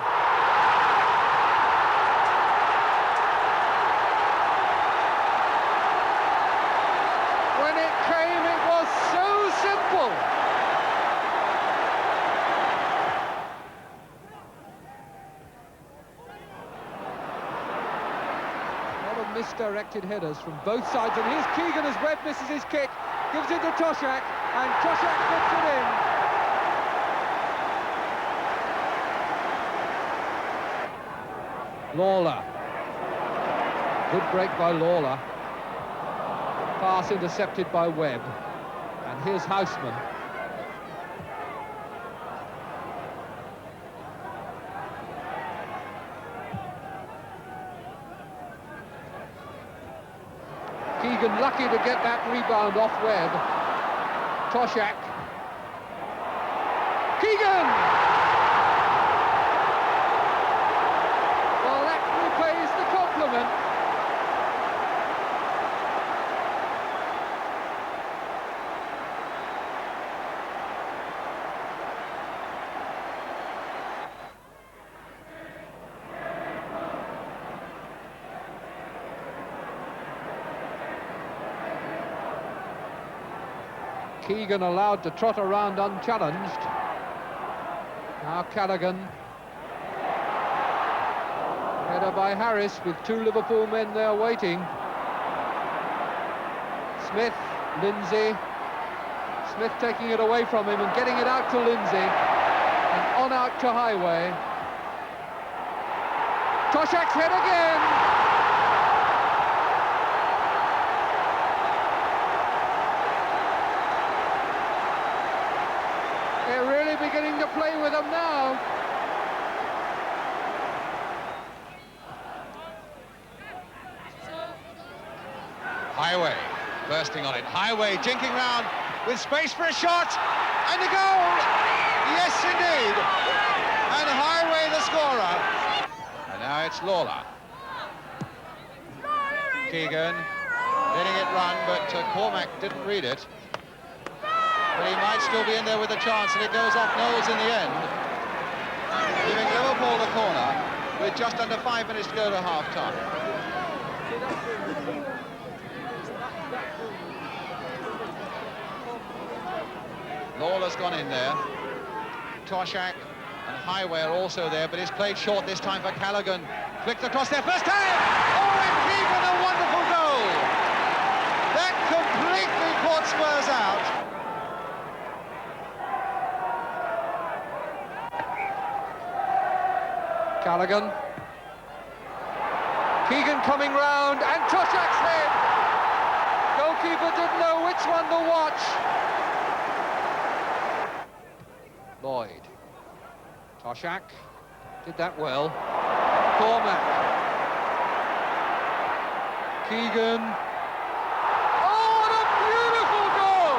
Speaker 5: When it came, it was so simple. Misdirected headers from both sides, and here's Keegan as Webb misses his kick, gives it to Toshak, and Toshak puts it in. Lawler, good break by Lawler, pass intercepted by Webb, and here's Houseman. Keegan lucky to get that rebound off Webb. Toshak. Keegan! Well, that repays the compliment. Keegan allowed to trot around unchallenged. Now Callaghan. Header by Harris with 2 Liverpool men there waiting. Smith, Lindsay. Smith taking it away from him and getting it out to Lindsay. And on out to Highway. Toshak's head again. Beginning to play with them now.
Speaker 18: Highway bursting on it. Highway jinking round with space for a shot and a goal. Yes, indeed. And Highway the scorer. And now it's Lawler. Keegan letting it run, but Cormac didn't read it. But he might still be in there with a chance, and it goes off Knowles in the end, giving Liverpool the corner with just under 5 minutes to go to half-time. Lawler's gone in there. Toshak and Highway are also there, but it's played short this time for Callaghan. Flicked across there first time! Oh, and Keegan, a wonderful goal! That completely caught Spurs out.
Speaker 5: Callaghan. Keegan coming round, and Toshak's head. Goalkeeper didn't know which one to watch. Lloyd. Toshak did that well. Cormac. Keegan. Oh, what a beautiful goal!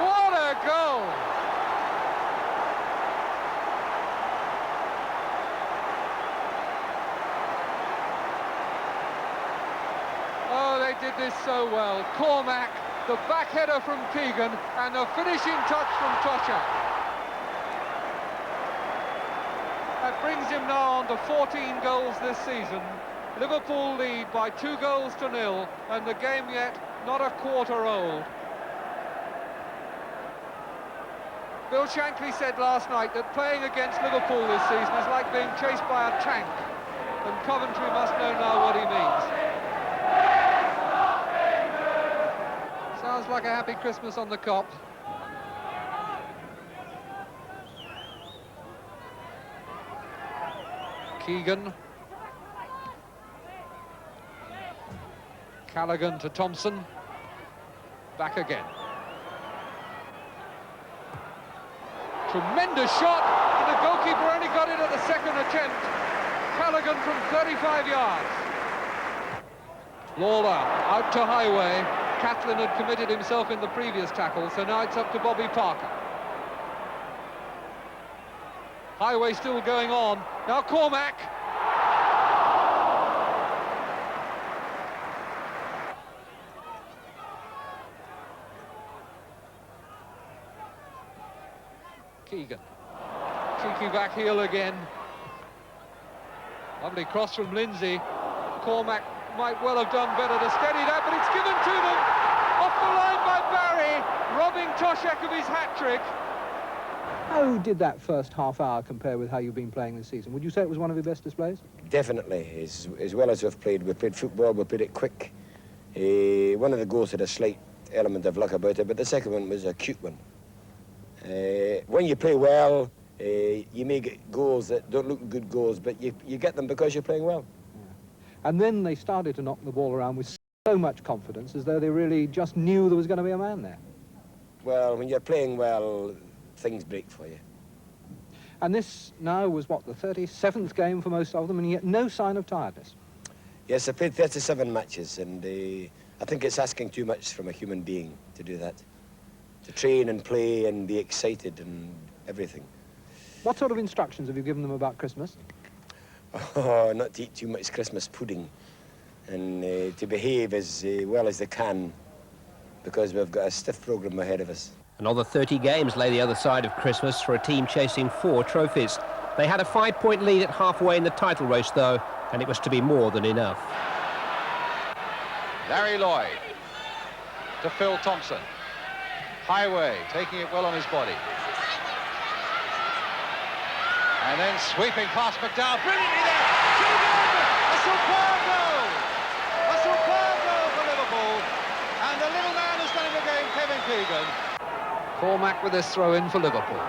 Speaker 5: What a goal! Oh, they did this so well. Cormac, the back header from Keegan, and the finishing touch from Toshak. That brings him now on to 14 goals this season. Liverpool lead by 2 goals to 0, and the game yet not a quarter old. Bill Shankly said last night that playing against Liverpool this season is like being chased by a tank. and Coventry must know now what he means. Sounds like a happy Christmas on the Kop. Keegan. Callaghan to Thompson. Back again. Tremendous shot, and the goalkeeper only got it at the second attempt. Callaghan from 35 yards. Lawler out to Highway. Catlin had committed himself in the previous tackle, so now it's up to Bobby Parker. Highway still going on. Now Cormac. Keegan. Cheeky back heel again. Lovely cross from Lindsay. Cormac might well have done better to steady that, but it's given to them. Off the line by Barry, robbing Toshak of his hat-trick. How did that first half hour compare with how you've been playing this season? Would you say it was one of your best displays?
Speaker 17: Definitely. As well as we've played football, we played it quick. One of the goals had a slight element of luck about it, but the second one was a cute one. When you play well, you may get goals that don't look good goals, but you get them because you're playing well.
Speaker 5: Yeah. And then they started to knock the ball around with so much confidence, as though they really just knew there was going to be a man there.
Speaker 17: Well, when you're playing well, things break for you.
Speaker 5: And this now was, what, the 37th game for most of them, and yet no sign of tiredness.
Speaker 17: Yes, I played 37 matches, and I think it's asking too much from a human being to do that. To train and play and be excited and everything.
Speaker 5: What sort of instructions have you given them about Christmas?
Speaker 17: Oh, not to eat too much Christmas pudding, and to behave as well as they can, because we've got a stiff programme ahead of us.
Speaker 3: Another 30 games lay the other side of Christmas for a team chasing 4 trophies. They had a 5-point lead at halfway in the title race, though, and it was to be more than enough.
Speaker 18: Larry Lloyd to Phil Thompson. Highway taking it well on his body. And then sweeping past McDowell. Brilliantly there. Keegan! A superb goal! A superb goal for Liverpool. And the little man who's done it again, Kevin Keegan.
Speaker 5: Cormac with this throw-in for Liverpool.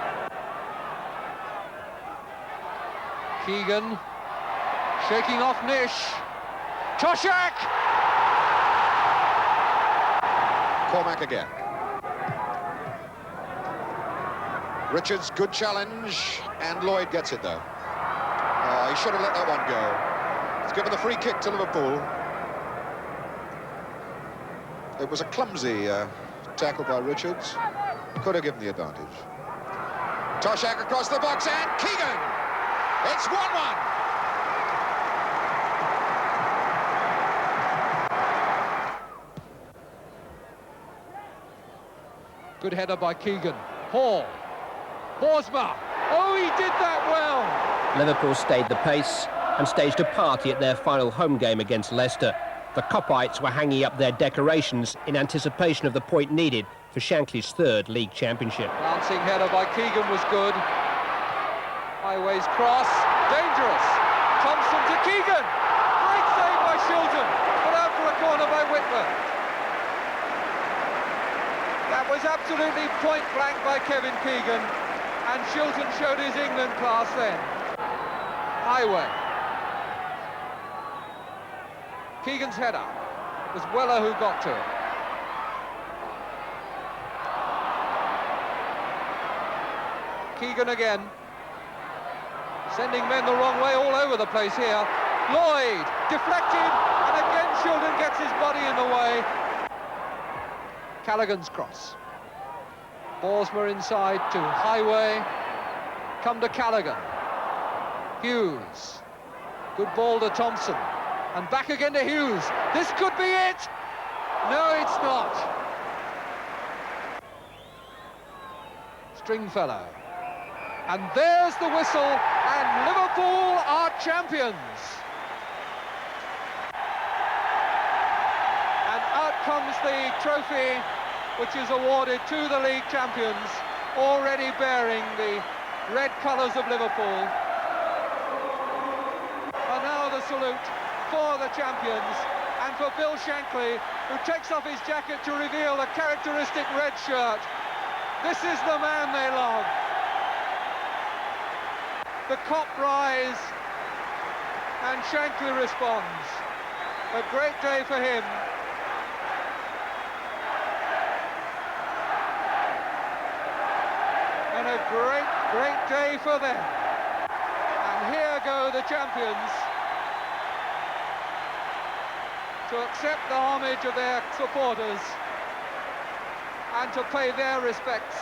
Speaker 5: Keegan shaking off Nish. Toshak!
Speaker 18: Cormac again. Richards, good challenge, and Lloyd gets it though. Oh, he should have let that one go. He's given the free kick to Liverpool. It was a clumsy tackle by Richards. Could have given the advantage. Toshak across the box, and Keegan! It's 1-1.
Speaker 5: Good header by Keegan. Hall. Horsma. Oh, he did that well.
Speaker 3: Liverpool stayed the pace and staged a party at their final home game against Leicester. The Copites were hanging up their decorations in anticipation of the point needed for Shankly's 3rd league championship.
Speaker 5: Bouncing header by Keegan was good. Highway's cross. Dangerous. Thompson to Keegan. Great save by Shilton. Put out for a corner by Whitmer. That was absolutely point blank by Kevin Keegan, and Shilton showed his England class then. Highway. Keegan's header. It was Weller who got to it. Keegan again. Sending men the wrong way all over the place here. Lloyd, deflected, and again Shilton gets his body in the way. Callaghan's cross. Borsma inside to Highway. Come to Callaghan. Hughes. Good ball to Thompson. And back again to Hughes. This could be it! No, it's not. Stringfellow. And there's the whistle, and Liverpool are champions. And out comes the trophy, which is awarded to the league champions, already bearing the red colours of Liverpool. And now the salute for the champions and for Bill Shankly, who takes off his jacket to reveal a characteristic red shirt. This is the man they love. The Kop rise, and Shankly responds. A great day for him. And a great, great day for them. And here go the champions to accept the homage of their supporters and to pay their respects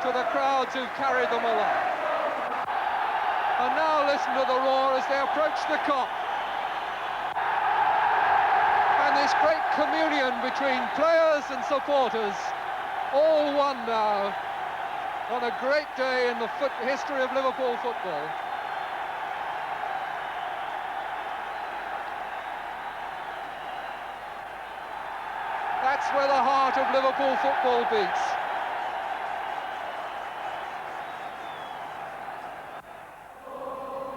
Speaker 5: to the crowds who've carried them along. And now listen to the roar as they approach the Kop. And this great communion between players and supporters, all one now, on a great day in the history of Liverpool football. That's where the heart of Liverpool football beats.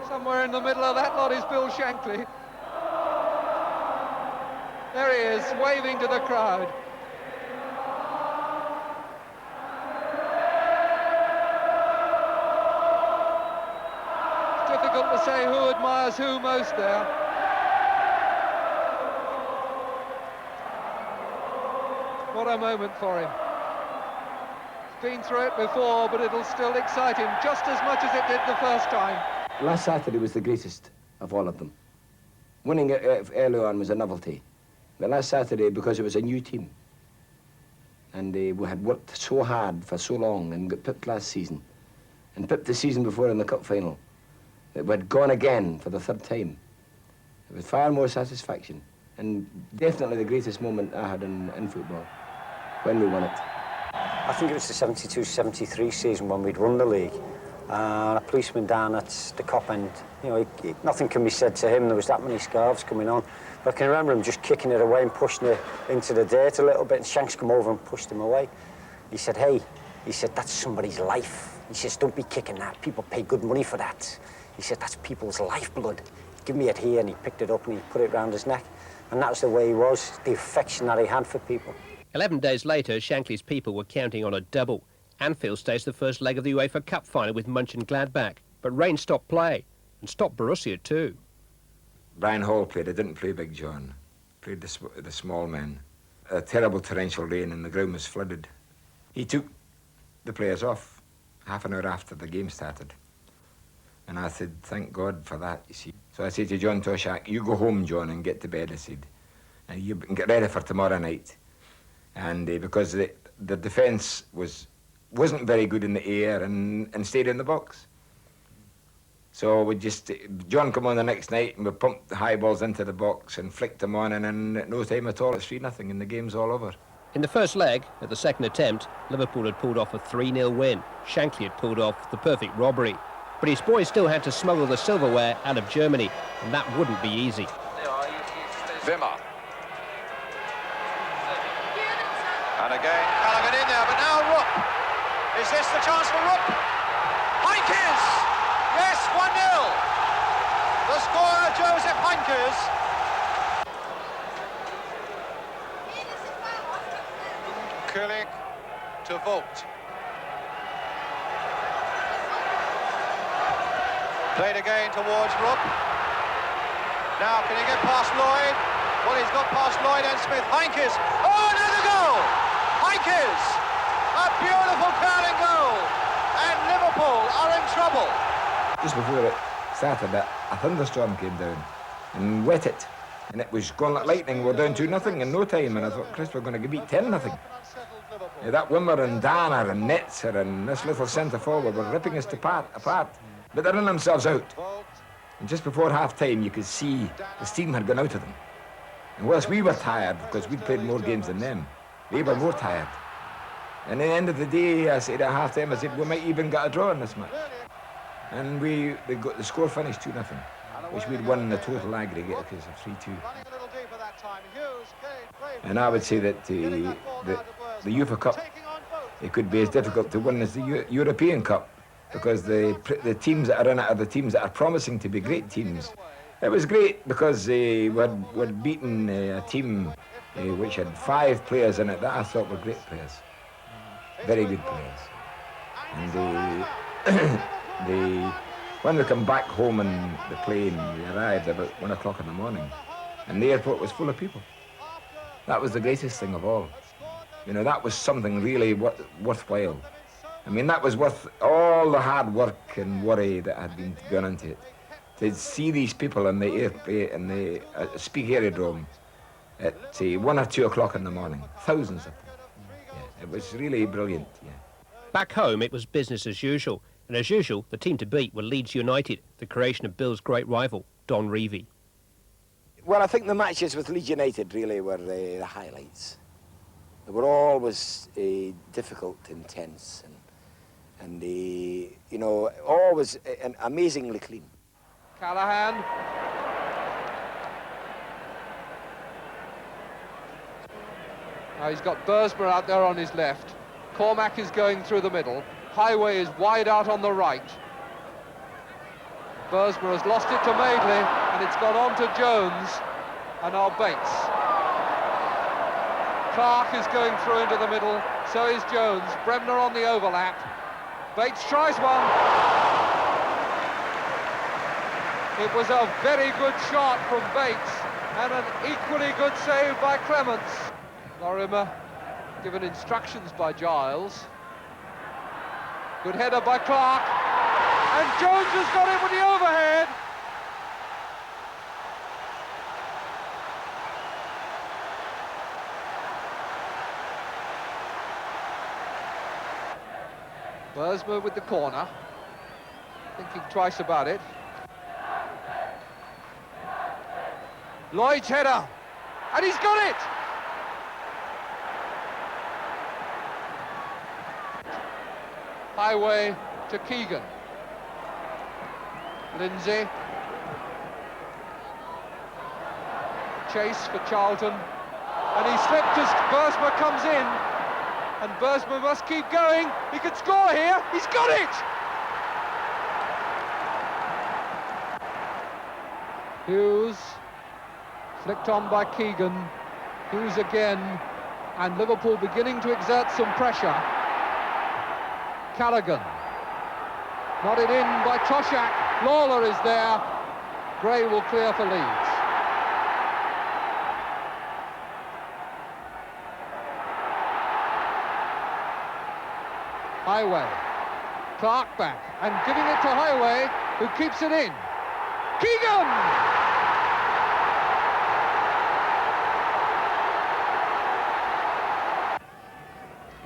Speaker 5: Somewhere in the middle of that lot is Bill Shankly. There he is, waving to the crowd. It's difficult to say who admires who most there. What a moment for him. He's been through it before, but it'll still excite him just as much as it did the first time.
Speaker 15: Last Saturday was the greatest of all of them. Winning it early on was a novelty. But last Saturday, because it was a new team, and we had worked so hard for so long and got pipped last season, and pipped the season before in the cup final, that we'd gone again for the third time. It was far more satisfaction, and definitely the greatest moment I had in football, when we won it.
Speaker 14: I think it was the 72-73 season when we'd won the league. A policeman down at the Kop end, you know, nothing can be said to him. There was that many scarves coming on. But I can remember him just kicking it away and pushing it into the dirt a little bit, and Shanks come over and pushed him away. He said, hey, he said, that's somebody's life. He says, don't be kicking that. People pay good money for that. He said, that's people's lifeblood. Give me it here. And he picked it up and he put it round his neck. And that was the way he was, the affection that he had for people.
Speaker 3: 11 days later, Shankly's people were counting on a double. Anfield staged the first leg of the UEFA Cup final with Mönchengladbach, but rain stopped play, and stopped Borussia too.
Speaker 12: Brian Hall played. I didn't play Big John. Played the small men. A terrible torrential rain and the ground was flooded. He took the players off half an hour after the game started. And I said, thank God for that, you see. So I said to John Toshak, you go home, John, and get to bed, I said. And you can get ready for tomorrow night. And because the defence wasn't very good in the air and stayed in the box. So John come on the next night and we pumped the high balls into the box and flicked them on, and in no time at all it's 3-0 and the game's all over.
Speaker 3: In the first leg, at the second attempt, Liverpool had pulled off a 3-0 win. Shankly had pulled off the perfect robbery. But his boys still had to smuggle the silverware out of Germany, and that wouldn't be easy.
Speaker 18: Wimmer. And again, Callaghan in there, but now Rupp. Is this the chance for Rupp? Heinkes! Yes, 1-0. The scorer, Joseph Heinkes. Kulik to Vogt. Played again towards Rupp. Now, can he get past Lloyd? Well, he's got past Lloyd and Smith. Heinkes. Oh, another goal! Heinkes! A beautiful curling goal! And Liverpool are in trouble.
Speaker 12: Just before it started, a thunderstorm came down and wet it. And it was going like lightning. We're down 2-0 in no time. And I thought, Chris, we're going to get beat 10-0. Yeah, that Wimmer and Danner and Netzer and this little centre forward were ripping us apart. But they're in themselves out. And just before half-time, you could see the steam had gone out of them. And whilst we were tired, because we'd played more games than them, they were more tired. And at the end of the day, I said at half-time, I said, we might even get a draw in this match. And the score finished 2-0, which we'd won in the total aggregate because of 3-2. And I would say that the UEFA Cup, it could be as difficult to win as the European Cup, because the teams that are in it are the teams that are promising to be great teams, It was great because we'd beaten a team which had 5 players in it that I thought were great players, very good players. And when we come back home in the plane, we arrived about 1 o'clock in the morning, and the airport was full of people. That was the greatest thing of all. You know, that was something really worthwhile. I mean, that was worth all the hard work and worry that had been gone into it. To see these people in the Speak Aerodrome at 1 or 2 o'clock in the morning, thousands of them. Yeah, it was really brilliant. Yeah.
Speaker 3: Back home, it was business as usual. And as usual, the team to beat were Leeds United, the creation of Bill's great rival, Don Revie.
Speaker 17: Well, I think the matches with Leeds United really were the highlights. They were always difficult, intense, and you know, always amazingly clean.
Speaker 5: Callahan. Now he's got Bursma out there on his left. Cormac is going through the middle. Highway is wide out on the right. Bursma has lost it to Madeley, and it's gone on to Jones, and now Bates. Clark is going through into the middle, so is Jones. Bremner on the overlap. Bates tries one. It was a very good shot from Bates, and an equally good save by Clements. Lorimer given instructions by Giles. Good header by Clark, and Jones has got it with the overhead. Bursma with the corner, thinking twice about it. Lloyd's header, and he's got it! Highway to Keegan. Lindsay. Chase for Charlton. And he slipped as Bursma comes in. And Bursma must keep going. He could score here. He's got it! Hughes. Flicked on by Keegan. Hughes again. And Liverpool beginning to exert some pressure. Callaghan. Nodded in by Toshak. Lawler is there. Gray will clear for Leeds. Highway. Clark back and giving it to Highway, who keeps it in. Keegan!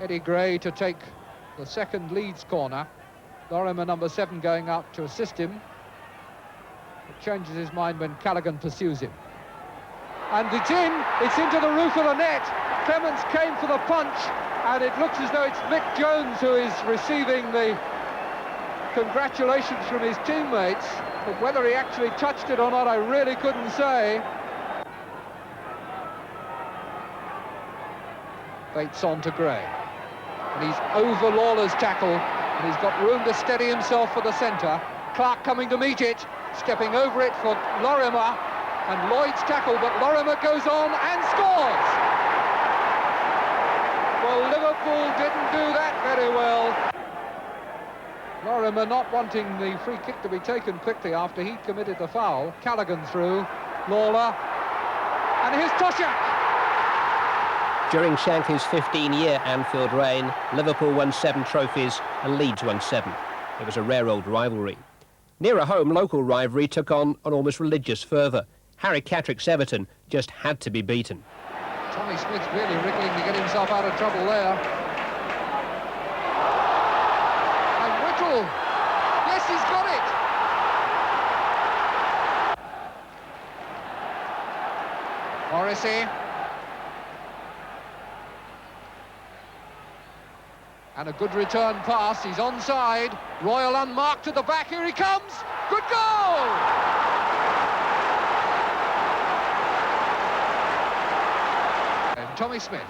Speaker 5: Eddie Gray to take the second Leeds corner. Lorimer, number 7, going out to assist him. It changes his mind when Callaghan pursues him. And it's in, it's into the roof of the net. Clements came for the punch, and it looks as though it's Mick Jones who is receiving the congratulations from his teammates. But whether he actually touched it or not, I really couldn't say. Bates on to Gray. And he's over Lawler's tackle, and he's got room to steady himself for the centre. Clark coming to meet it, stepping over it for Lorimer, and Lloyd's tackle, but Lorimer goes on and scores! Well, Liverpool didn't do that very well. Lorimer not wanting the free kick to be taken quickly after he committed the foul. Callaghan through, Lawler, and here's Toshak.
Speaker 3: During Shankly's 15-year Anfield reign, Liverpool won 7 trophies and Leeds won 7. It was a rare old rivalry. Nearer home, local rivalry took on an almost religious fervour. Harry Catterick's Everton just had to be beaten.
Speaker 5: Tommy Smith really wriggling to get himself out of trouble there. And Whittle, yes, he's got it! Morrissey. And a good return pass, he's onside. Royal unmarked at the back, here he comes! Good goal! And Tommy Smith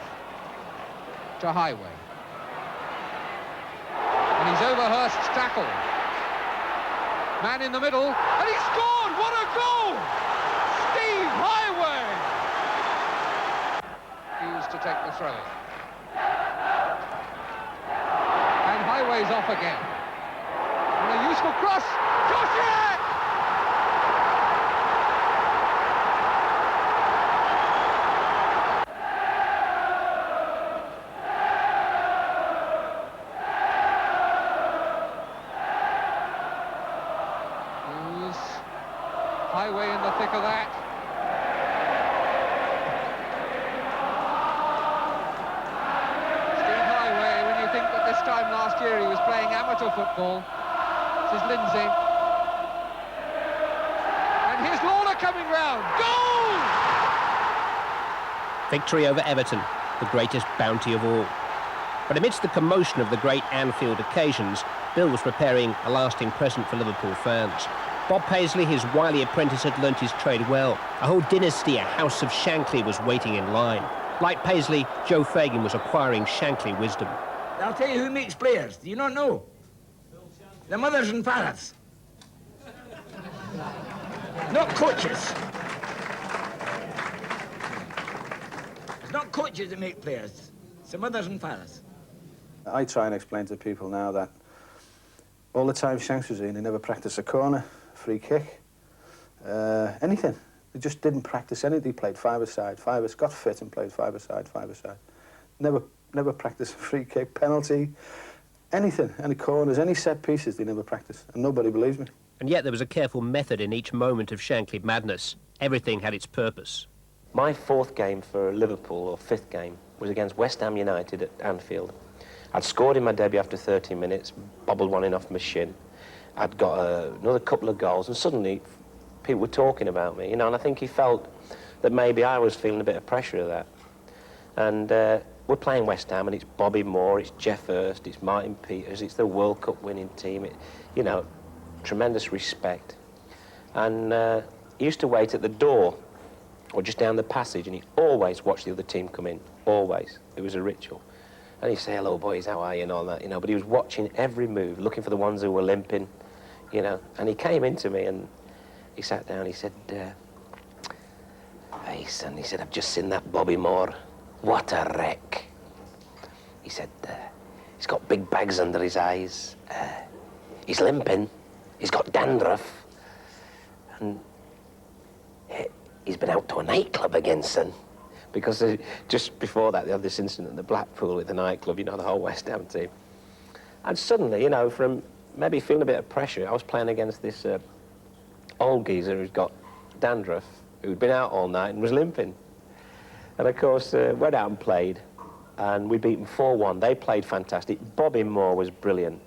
Speaker 5: to Highway. And he's over Hurst's tackle. Man in the middle, and he scored! What a goal! throw it. And Highway's off again. And a useful cross. Josiah! Highway in the thick of that. Steve Highway, when you think that this time last year he was playing amateur football. This is Lindsay. And here's Lawler coming round. Goal!
Speaker 3: Victory over Everton, the greatest bounty of all. But amidst the commotion of the great Anfield occasions, Bill was preparing a lasting present for Liverpool fans. Bob Paisley, his wily apprentice, had learnt his trade well. A whole dynasty, a house of Shankly, was waiting in line. Like Paisley, Joe Fagan was acquiring Shankly wisdom.
Speaker 10: I'll tell you who makes players. Do you not know? The mothers and fathers. Not coaches. It's not coaches that make players. It's the mothers and fathers.
Speaker 20: I try and explain to people now that all the time Shanks was in, he never practiced a corner, free kick, anything. He just didn't practice anything. He played five-a-side, got fit and played five-a-side. Never practiced a free kick, penalty, anything, any corners, any set pieces, they never practiced, and nobody believes me.
Speaker 3: And yet there was a careful method in each moment of Shankly madness. Everything had its purpose.
Speaker 6: My fourth game for Liverpool, or fifth game, was against West Ham United at Anfield. I'd scored in my debut after 30 minutes, bobbled one in off my shin. I'd got another couple of goals, and suddenly people were talking about me, you know, and I think he felt that maybe I was feeling a bit of pressure of that. And we're playing West Ham, and it's Bobby Moore, it's Jeff Hurst, it's Martin Peters, it's the World Cup winning team, you know, tremendous respect. And he used to wait at the door, or just down the passage, and he always watched the other team come in, always. It was a ritual. And he'd say, hello, boys, how are you, and all that, you know, but he was watching every move, looking for the ones who were limping, you know, and he came into me, and he sat down, he said, hey, son, he said, I've just seen that Bobby Moore. What a wreck. He said, he's got big bags under his eyes, he's limping, he's got dandruff, and he's been out to a nightclub again, son. Because just before that, they had this incident at the Blackpool at the nightclub, you know, the whole West Ham team. And suddenly, you know, from maybe feeling a bit of pressure, I was playing against this old geezer who's got dandruff, who'd been out all night and was limping. And of course, went out and played, and we beat them 4-1. They played fantastic. Bobby Moore was brilliant.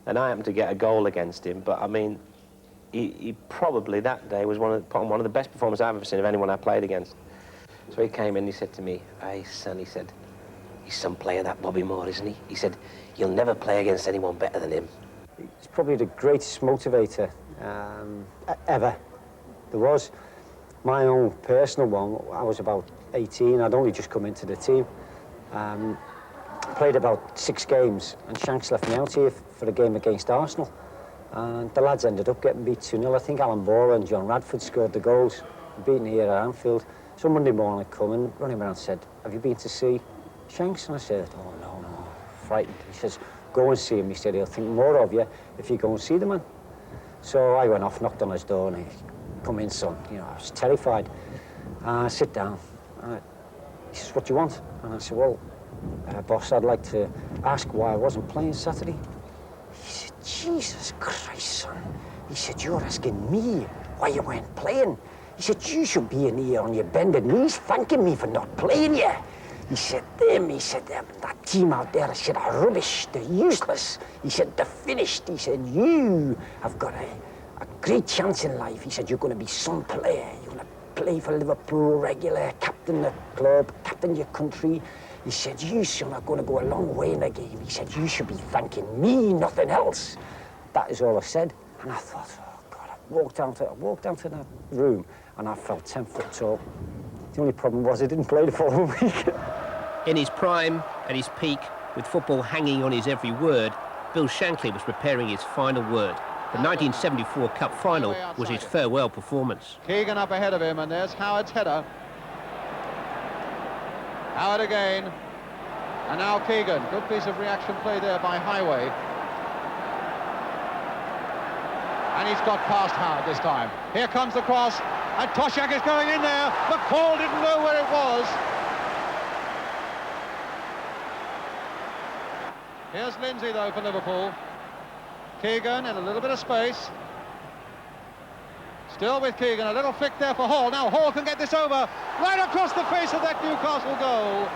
Speaker 6: And I happened to get a goal against him, but I mean, he probably that day was one of the best performances I've ever seen of anyone I played against. So he came in, he said to me, hey, son, he said, he's some player, that Bobby Moore, isn't he? He said, you'll never play against anyone better than him.
Speaker 14: He's probably the greatest motivator ever there was. My own personal one, I was about 18, I'd only just come into the team. Played about 6 games, and Shanks left me out here for a game against Arsenal. And the lads ended up getting beat 2-0. I think Alan Bora and John Radford scored the goals, beaten here at Anfield. So Monday morning I come and running around and said, have you been to see Shanks? And I said, oh, no, frightened. He says, go and see him. He said, he'll think more of you if you go and see the man. So I went off, knocked on his door, and he come in, son. You know, I was terrified. I sit down. He says, what do you want? And I said, well, boss, I'd like to ask why I wasn't playing Saturday. He said, Jesus Christ, son. He said, you're asking me why you weren't playing. He said, you should be in here on your bended knees thanking me for not playing you. He said, that team out there, I said, are rubbish, they're useless. He said, they're finished. He said, you have got a great chance in life. He said, you're going to be some player. You're going to play for Liverpool regular, captain the club, captain your country. He said, you son are going to go a long way in the game. He said, you should be thanking me, nothing else. That is all I said. And I thought, oh, God, I walked down to that room, and I felt 10 foot tall. The only problem was I didn't play the following week.
Speaker 3: In his prime, at his peak, with football hanging on his every word, Bill Shankly was preparing his final word. The 1974 Cup final was his farewell performance.
Speaker 18: Keegan up ahead of him, and there's Howard's header. Howard again. And now Keegan. Good piece of reaction play there by Highway. And he's got past Howard this time. Here comes the cross. And Toshak is going in there. McCall didn't know where it was. Here's Lindsay, though, for Liverpool. Keegan in a little bit of space. Still with Keegan, a little flick there for Hall. Now Hall can get this over, right across the face of that Newcastle goal.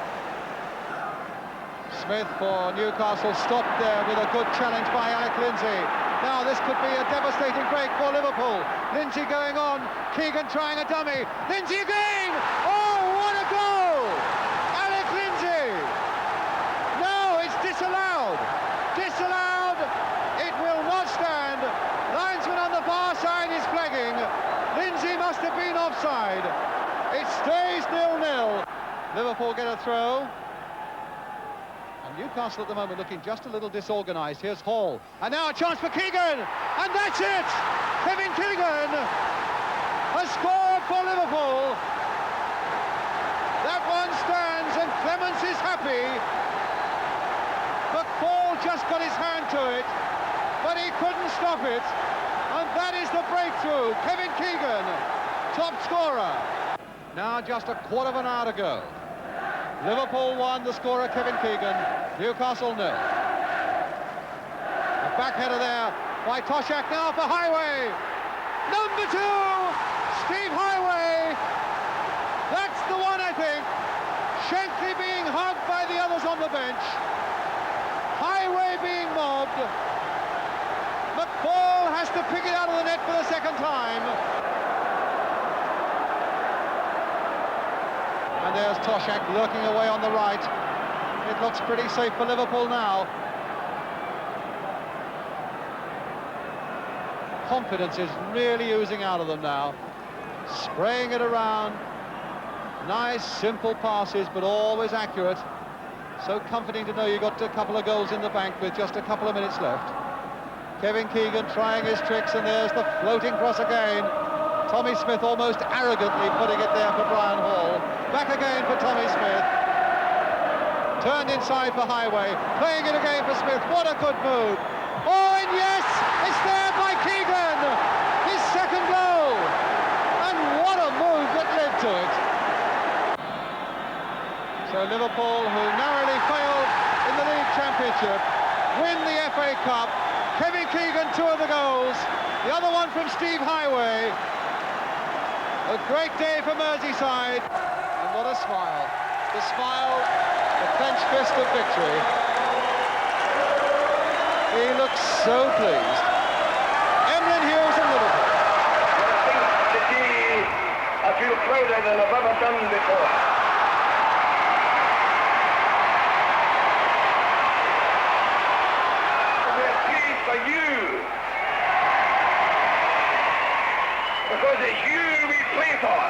Speaker 18: Smith for Newcastle stopped there with a good challenge by Alec Lindsay. Now this could be a devastating break for Liverpool. Lindsay going on, Keegan trying a dummy. Lindsay again! Oh, what a goal! Alec Lindsay! No, it's disallowed. Disallowed. It will not stand. Linesman on the far side is flagging. Lindsay must have been offside. It stays 0-0. Liverpool get a throw. And Newcastle at the moment looking just a little disorganised. Here's Hall. And now a chance for Keegan. And that's it! Kevin Keegan has scored for Liverpool. That one stands and Clements is happy. McCall just got his hand to it, but he couldn't stop it. And that is the breakthrough. Kevin Keegan, top scorer. Now just a quarter of an hour to go. Liverpool 1, the scorer Kevin Keegan. Newcastle 0. A backheader there by Toshak now for Highway. Number 2, Steve Highway. That's the one, I think. Shankly being hugged by the others on the bench. Highway being mobbed. McCall has to pick it out of the net for the second time. And there's Toshak lurking away on the right. It looks pretty safe for Liverpool now. Confidence is really oozing out of them now. Spraying it around. Nice, simple passes, but always accurate. So comforting to know you got a couple of goals in the bank with just a couple of minutes left. Kevin Keegan trying his tricks, and there's the floating cross again. Tommy Smith almost arrogantly putting it there for Brian Hall. Back again for Tommy Smith. Turned inside for Highway. Playing it again for Smith. What a good move. Oh, and yes, it's there by Keegan. His second goal. And what a move that led to it. So Liverpool, who narrowly failed in the League Championship, win the FA Cup. Kevin Keegan, 2 of the goals. The other one from Steve Highway. A great day for Merseyside. And what a smile. The smile, the clenched fist of victory. He looks so pleased. Emlyn Hughes in Liverpool.
Speaker 11: I feel prouder than I've ever done before. We're pleased for you. Because it's you we play for.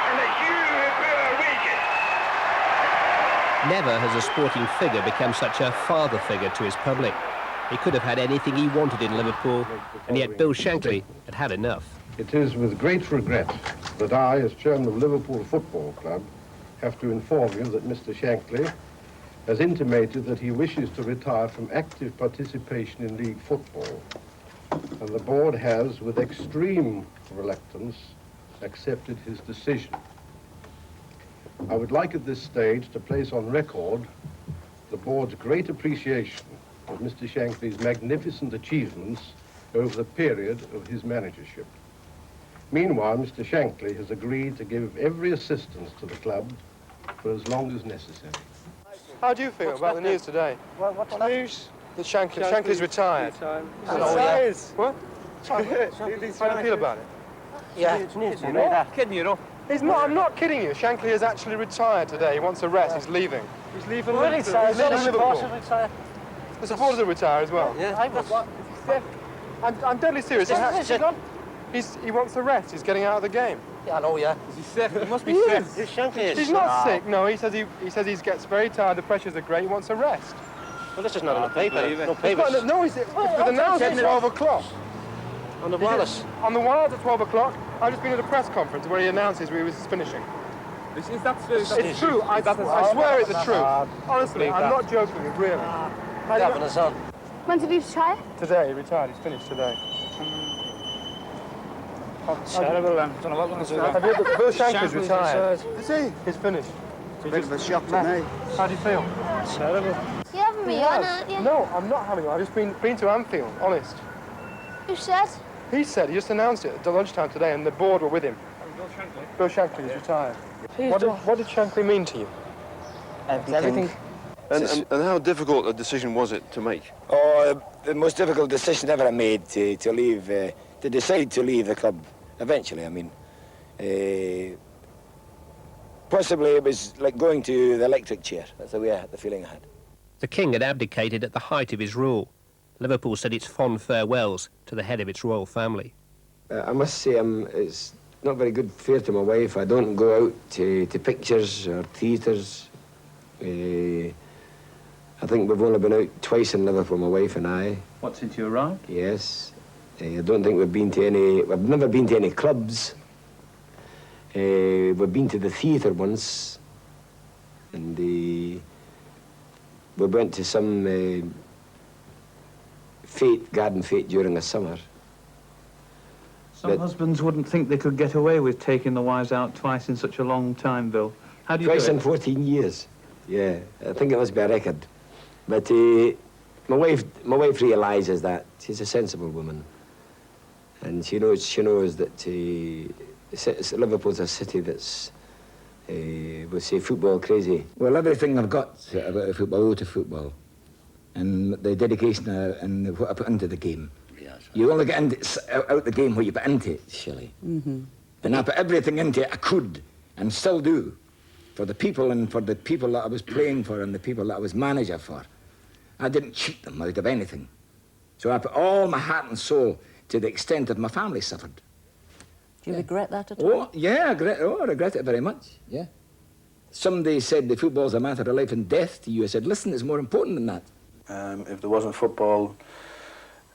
Speaker 11: And it's you who pay our wages.
Speaker 3: Never has a sporting figure become such a father figure to his public. He could have had anything he wanted in Liverpool, and yet Bill Shankly had had enough.
Speaker 7: It is with great regret that I, as chairman of Liverpool Football Club, have to inform you that Mr. Shankly has intimated that he wishes to retire from active participation in league football. And the board has, with extreme reluctance, accepted his decision. I would like at this stage to place on record the board's great appreciation of Mr. Shankly's magnificent achievements over the period of his managership. Meanwhile, Mr. Shankly has agreed to give every assistance to the club for as long as necessary.
Speaker 22: How do you feel about the news today?
Speaker 14: What's that? News?
Speaker 22: That Shankly's retired.
Speaker 14: Oh, yeah.
Speaker 22: What? How do you feel about it?
Speaker 14: Yeah, it's news. You know that.
Speaker 22: Kidding you, know? He's not. I'm not kidding you. Shankly has actually retired today. He wants a rest. He's leaving. He's leaving.
Speaker 14: Really?
Speaker 22: He's leaving Liverpool.
Speaker 14: Retire.
Speaker 22: The supporters will retire as well.
Speaker 14: Yeah.
Speaker 22: I'm deadly serious. He wants a rest. He's getting out of the game.
Speaker 14: Yeah, I know. Yeah.
Speaker 22: Is he sick? He must be
Speaker 14: He
Speaker 22: sick.
Speaker 14: is. Shankly is.
Speaker 22: He's not sick. No, he says he gets very tired. The pressures are great. He wants a rest.
Speaker 14: Well, this is not on the paper. No
Speaker 22: paper. No, he's announced at 12 o'clock.
Speaker 14: On the wireless.
Speaker 22: On the wireless at 12 o'clock. I've just been at a press conference where he announces where he was finishing. Is that true? It's true. I swear it's true. Honestly, I'm not joking, really.
Speaker 6: Having us on.
Speaker 1: When did he retire?
Speaker 22: Today, he retired. He's finished today.
Speaker 13: Terrible, then. Don't know what one's
Speaker 22: Have you heard that Bill Shankly's retired? Is he? He's finished.
Speaker 13: It's a bit of a shock to me.
Speaker 22: How do you feel?
Speaker 13: Terrible.
Speaker 1: You're having me on, aren't you?
Speaker 22: No, I'm not having you. I've just been to Anfield, honest.
Speaker 1: Who said?
Speaker 22: He said, he just announced it at lunchtime today, and the board were with him.
Speaker 13: Bill Shankly?
Speaker 22: Bill Shankly is retired. What did Shankly mean to you?
Speaker 13: Everything.
Speaker 18: And how difficult a decision was it to make?
Speaker 2: Oh, the most difficult decision ever I made to leave, to decide to leave the club eventually. I mean, possibly it was like going to the electric chair. That's the feeling I had.
Speaker 3: The king had abdicated at the height of his rule. Liverpool said its fond farewells to the head of its royal family.
Speaker 15: I must say it's not very good fare to my wife. I don't go out to pictures or theatres. I think we've only been out twice in Liverpool, my wife and I.
Speaker 23: What, since you arrived?
Speaker 15: Yes. I don't think we've never been to any clubs. We've been to the theatre once. And we went to some garden fete during the summer.
Speaker 23: Some husbands wouldn't think they could get away with taking the wives out twice in such a long time, Bill. How do you
Speaker 15: Twice
Speaker 23: do it?
Speaker 15: in 14 years. Yeah, I think it must be a record. But my wife realises that. She's a sensible woman. And she knows that Liverpool's a city that's, we'll say, football crazy. Well, everything I've got about football, I owe to football. And the dedication and what I put into the game.
Speaker 23: Yes.
Speaker 15: You only get out the game what you put into it, Shelley.
Speaker 23: Mm-hmm.
Speaker 15: And I put everything into it I could, and still do, for the people and for the people that I was playing for and the people that I was manager for. I didn't cheat them out of anything. So I put all my heart and soul to the extent that my family suffered.
Speaker 24: Do you regret that at all?
Speaker 15: Oh, yeah, I regret it very much, yeah. Somebody said the football's a matter of life and death to you. I said, listen, it's more important than that.
Speaker 20: If there wasn't football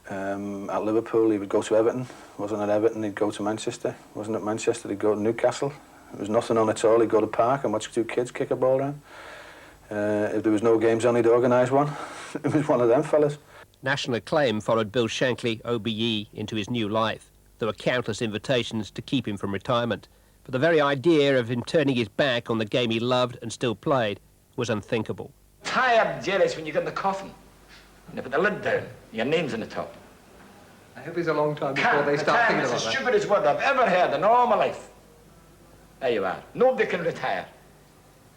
Speaker 20: at Liverpool, he would go to Everton. Wasn't at Everton, he'd go to Manchester. Wasn't at Manchester, he'd go to Newcastle. There was nothing on at all, he'd go to the park and watch two kids kick a ball around. If there was no games on, he'd organise one. It was one of them fellas.
Speaker 3: National acclaim followed Bill Shankly, OBE, into his new life. There were countless invitations to keep him from retirement, but the very idea of him turning his back on the game he loved and still played was unthinkable.
Speaker 2: Tired, jealous when you get in the coffin. And you put the lid down, your name's on the top.
Speaker 5: I hope it's a long time before they start thinking about that.
Speaker 2: It's the stupidest word I've ever heard in all my life. There you are. Nobody can retire.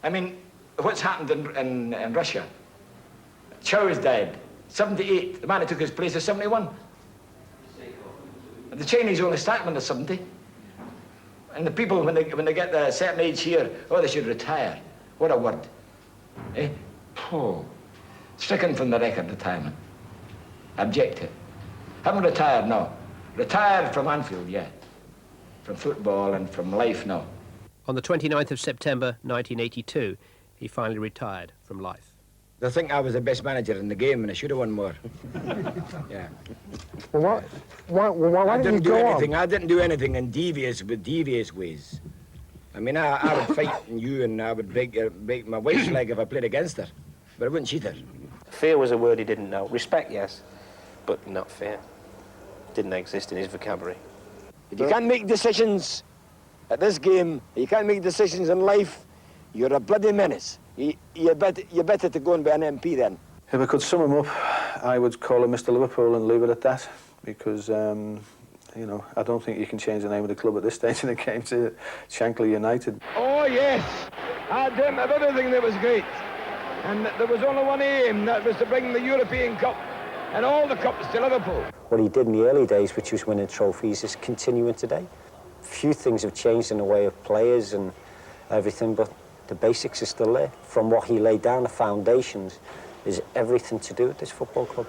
Speaker 2: I mean, what's happened in Russia? Chow's died. 78. The man who took his place is 71. And the Chinese only start when they're 70. And the people, when they get a certain age here, oh, they should retire. What a word. Eh? Oh. Stricken from the record, retirement. Object it. Haven't retired, no. Retired from Anfield, yeah. From football and from life, no.
Speaker 3: On the 29th of September 1982, he finally retired from life.
Speaker 2: They think I was the best manager in the game and I should have won more. Yeah.
Speaker 22: Well, why didn't you
Speaker 2: do
Speaker 22: go
Speaker 2: anything.
Speaker 22: on?
Speaker 2: I didn't do anything in devious ways. I mean, I would fight you and I would break my wife's leg if I played against her, but I wouldn't cheat her.
Speaker 6: Fear was a word he didn't know. Respect, yes, but not fear. Didn't exist in his vocabulary.
Speaker 2: If you can't make decisions at this game, you can't make decisions in life, you're a bloody menace. You're better to go and be an MP then.
Speaker 20: If I could sum him up, I would call him Mr. Liverpool and leave it at that, because, you know, I don't think you can change the name of the club at this stage in the game to Shankly United.
Speaker 11: Oh, yes. I dreamt of everything that was great. And there was only one aim, that was to bring the European Cup and all the cups to Liverpool.
Speaker 14: What he did in the early days, which was winning trophies, is continuing today. Few things have changed in the way of players and everything, but the basics are still there. From what he laid down, the foundations, is everything to do with this football club.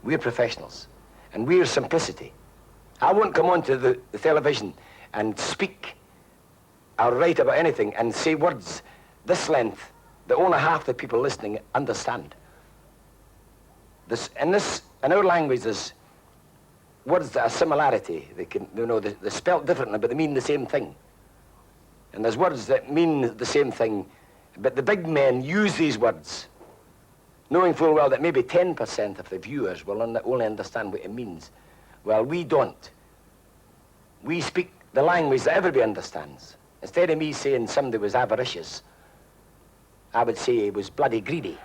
Speaker 2: We're professionals, and we're simplicity. I won't come onto the television and speak or write about anything and say words this length that only half the people listening understand. In our language, there's words that are similarity. They can, you know, they're spelt differently, but they mean the same thing. And there's words that mean the same thing, but the big men use these words, knowing full well that maybe 10% of the viewers will only understand what it means. Well, we don't. We speak the language that everybody understands. Instead of me saying somebody was avaricious, I would say he was bloody greedy.